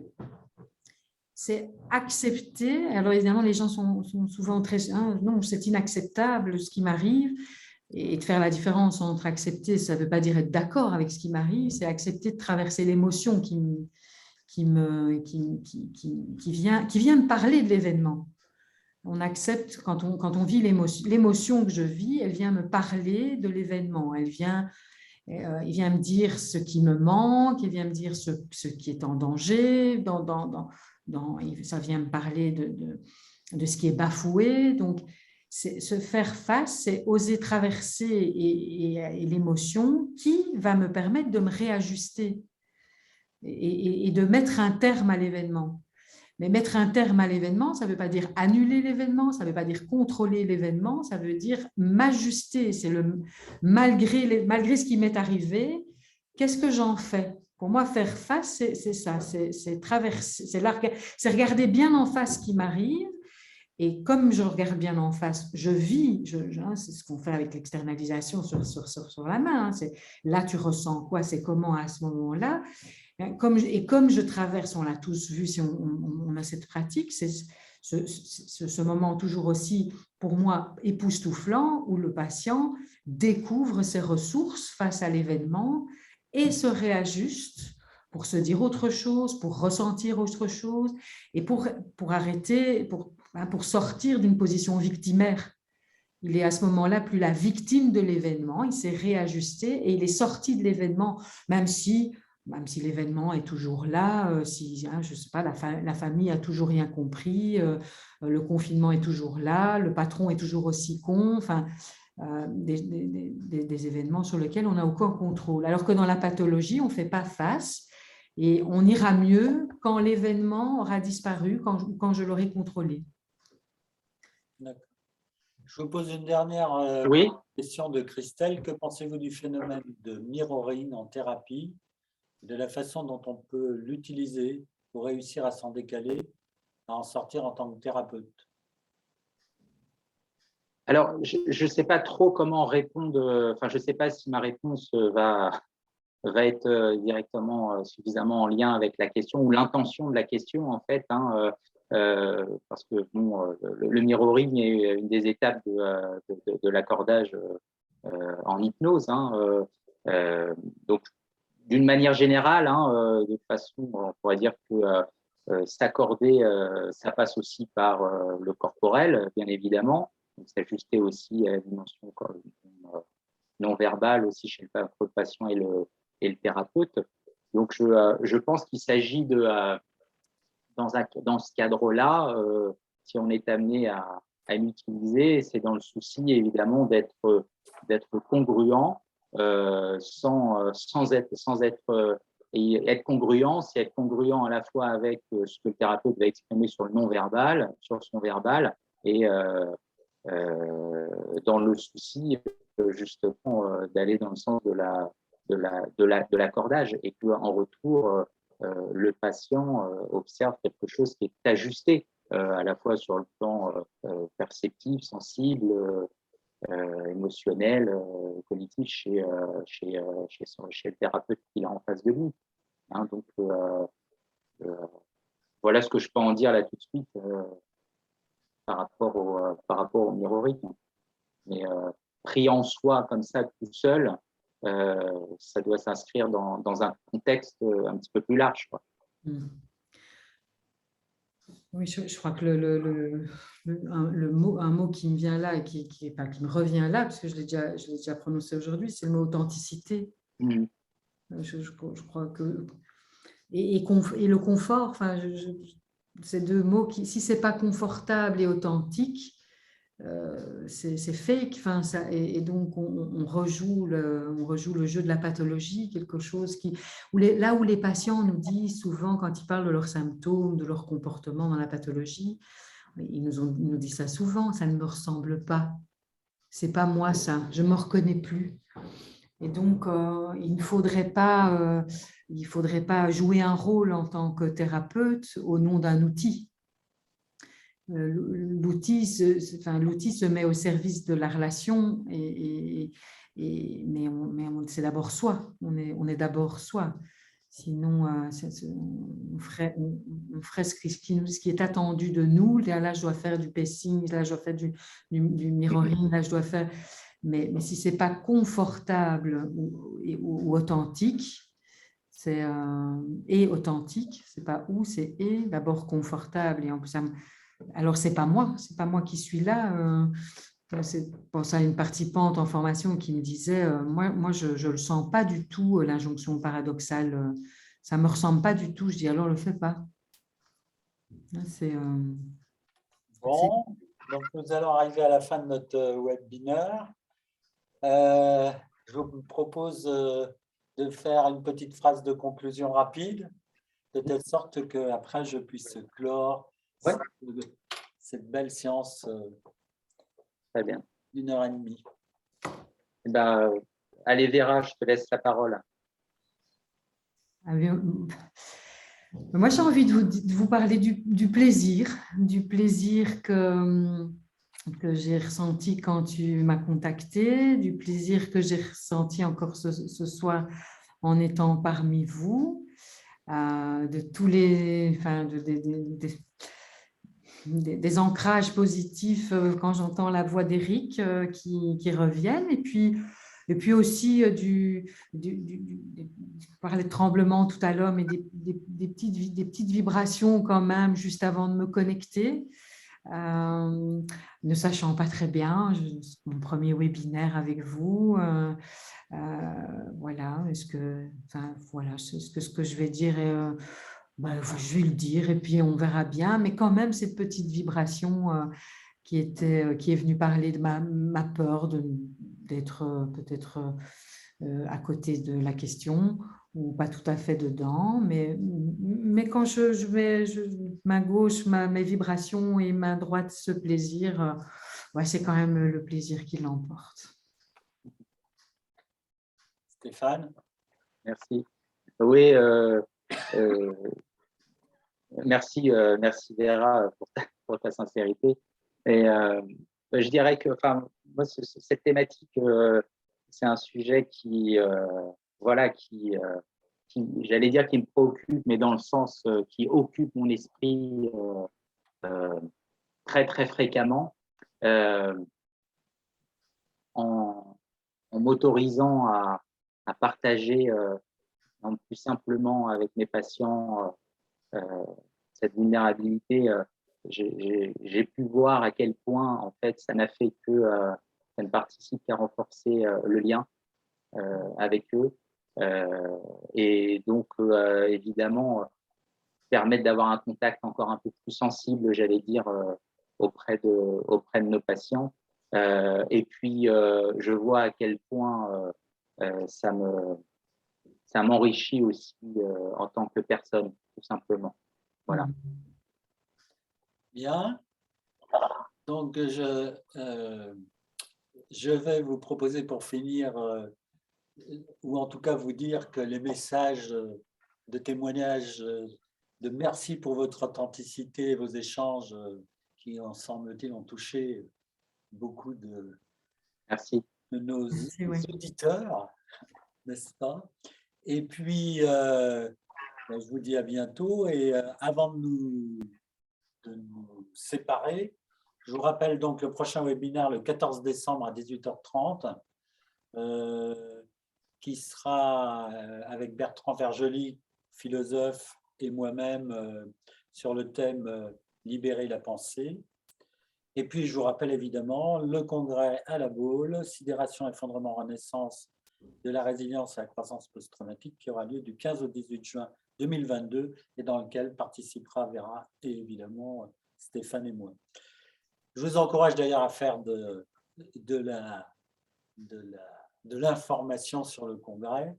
c'est accepter. Alors évidemment, les gens sont souvent très... non, c'est inacceptable ce qui m'arrive. Et de faire la différence entre accepter, ça ne veut pas dire être d'accord avec ce qui m'arrive, c'est accepter de traverser l'émotion qui vient me parler de l'événement. On accepte, quand on vit l'émotion que je vis, elle vient me parler de l'événement. Il vient me dire ce qui me manque, il vient me dire ce qui est en danger, ça vient me parler de ce qui est bafoué. Donc, se faire face, c'est oser traverser et l'émotion qui va me permettre de me réajuster et de mettre un terme à l'événement. Mais mettre un terme à l'événement, ça ne veut pas dire annuler l'événement, ça ne veut pas dire contrôler l'événement, ça veut dire m'ajuster. C'est malgré ce qui m'est arrivé, qu'est-ce que j'en fais? Pour moi, faire face, c'est ça, c'est traverser, c'est regarder bien en face ce qui m'arrive. Et comme je regarde bien en face, je vis, c'est ce qu'on fait avec l'externalisation sur la main. Là, tu ressens quoi? C'est comment à ce moment-là? Comme je traverse, on l'a tous vu si on a cette pratique, c'est ce moment toujours aussi, pour moi, époustouflant, où le patient découvre ses ressources face à l'événement et se réajuste pour se dire autre chose, pour ressentir autre chose et pour arrêter, pour sortir d'une position victimaire. Il est à ce moment-là plus la victime de l'événement, il s'est réajusté et il est sorti de l'événement, même si l'événement est toujours là, je sais pas, la famille a toujours rien compris, le confinement est toujours là, le patron est toujours aussi con, enfin, des événements sur lesquels on n'a aucun contrôle. Alors que dans la pathologie, on ne fait pas face et on ira mieux quand l'événement aura disparu, quand je l'aurai contrôlé. D'accord. Je vous pose une dernière question de Christelle. Que pensez-vous du phénomène de mirroring en thérapie, de la façon dont on peut l'utiliser pour réussir à s'en décaler, à en sortir en tant que thérapeute? Alors, je ne sais pas trop comment répondre, je ne sais pas si ma réponse va être directement suffisamment en lien avec la question ou l'intention de la question, en fait, parce que le mirroring est une des étapes de l'accordage en hypnose. Donc, d'une manière générale, de façon, on pourrait dire que s'accorder, ça passe aussi par le corporel, bien évidemment. Donc, s'ajuster aussi à la dimension non verbale aussi chez le patient et le thérapeute. Donc, je pense qu'il s'agit dans ce cadre-là, si on est amené à l'utiliser, c'est dans le souci évidemment d'être congruent, sans être et être congruent, c'est être congruent à la fois avec ce que le thérapeute va exprimer sur le non-verbal, sur son verbal, et dans le souci justement d'aller dans le sens de l'accordage, et qu'en retour le patient observe quelque chose qui est ajusté à la fois sur le plan perceptif, sensible, émotionnel, cognitif chez le thérapeute qu'il a en face de lui. Hein, donc voilà ce que je peux en dire là tout de suite par rapport au mirroring. Mais pris en soi comme ça tout seul, ça doit s'inscrire dans un contexte un petit peu plus large, quoi. Oui, je crois que un mot qui me vient là et qui me revient là, parce que je l'ai déjà prononcé aujourd'hui, c'est le mot authenticité. Je crois que… Et le confort, enfin, ces deux mots, si ce n'est pas confortable et authentique, c'est fake. Enfin, et donc, on rejoue le jeu de la pathologie, quelque chose là où les patients nous disent souvent, quand ils parlent de leurs symptômes, de leur comportement dans la pathologie, ils nous disent ça souvent, ça ne me ressemble pas. C'est pas moi ça, je ne me reconnais plus. Et donc, il ne faudrait pas jouer un rôle en tant que thérapeute au nom d'un outil. L'outil se met au service de la relation, mais c'est d'abord soi. On est d'abord soi. Sinon, on ferait ce qui est attendu de nous. Là, je dois faire du pacing, là, je dois faire du mirroring, là, je dois faire… Mais si ce n'est pas confortable ou authentique, c'est authentique, c'est pas ou, c'est et, d'abord confortable. Et en plus, alors, c'est pas moi qui suis là. Je pense à une participante en formation qui me disait moi je ne le sens pas du tout, l'injonction paradoxale, ça ne me ressemble pas du tout. Je dis alors, le fais pas. Bon, donc nous allons arriver à la fin de notre webinaire. Je vous propose de faire une petite phrase de conclusion rapide, de telle sorte qu'après je puisse clore cette belle séance Très bien. d'1h30. Eh ben, allez Vera, je te laisse la parole. Moi, j'ai envie de vous parler du plaisir que j'ai ressenti quand tu m'as contacté, du plaisir que j'ai ressenti encore ce soir en étant parmi vous, de tous les, enfin, des ancrages positifs quand j'entends la voix d'Éric qui reviennent, et puis aussi parlait de tremblement tout à l'heure, mais des petites vibrations quand même juste avant de me connecter. Ne sachant pas très bien, mon premier webinaire avec vous, voilà, ce que je vais dire je vais le dire et puis on verra bien, mais quand même cette petite vibration qui est venue parler de ma peur d'être peut-être à côté de la question ou pas tout à fait dedans, mais quand je mets main gauche, mes vibrations, et main droite, ce plaisir, c'est quand même le plaisir qui l'emporte. Stéphane? Merci. Oui, merci Vera pour ta sincérité. Et je dirais que, enfin, moi, cette thématique, c'est un sujet qui j'allais dire qui me préoccupe, mais dans le sens qui occupe mon esprit très très fréquemment, en m'autorisant à partager plus simplement avec mes patients cette vulnérabilité. j'ai pu voir à quel point, en fait, ça n'a fait que ça ne participe qu'à renforcer le lien avec eux. Et donc, évidemment, permettre d'avoir un contact encore un peu plus sensible, j'allais dire, auprès de nos patients. Et puis, je vois à quel point ça m'enrichit aussi en tant que personne, tout simplement. Voilà. Bien. Donc, je vais vous proposer pour finir, ou en tout cas vous dire que les messages de témoignage, de merci pour votre authenticité et vos échanges qui, en semble-t-il, ont touché beaucoup de Merci. nos Merci, ouais. auditeurs, n'est-ce pas? Et puis, je vous dis à bientôt. Et avant de nous séparer, je vous rappelle donc le prochain webinaire le 14 décembre à 18h30, qui sera avec Bertrand Vergely, philosophe, et moi-même sur le thème Libérer la pensée. Et puis, je vous rappelle évidemment le congrès à la Baule, Sidération, Effondrement, Renaissance de la résilience à la croissance post-traumatique, qui aura lieu du 15 au 18 juin 2022 et dans lequel participera Vera et évidemment Stéphane et moi. Je vous encourage d'ailleurs à faire de l'information sur le congrès,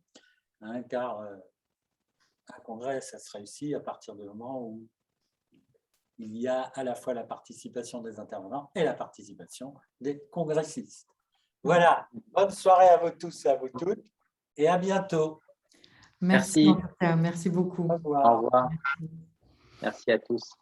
hein, car un congrès, ça se réussit à partir du moment où il y a à la fois la participation des intervenants et la participation des congressistes. Voilà, bonne soirée à vous tous et à vous toutes, et à bientôt. Merci, en tout cas. Merci beaucoup. Au revoir. Au revoir. Merci à tous.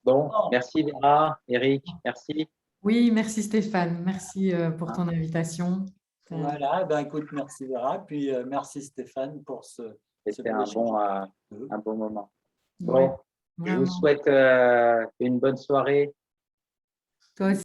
Bon, merci Vera, Eric, merci. Oui, merci Stéphane. Merci pour ton invitation. Voilà, ben écoute, merci Vera, puis merci Stéphane pour ce C'était un bon moment. Ouais, Bon, je vous souhaite une bonne soirée. Toi aussi.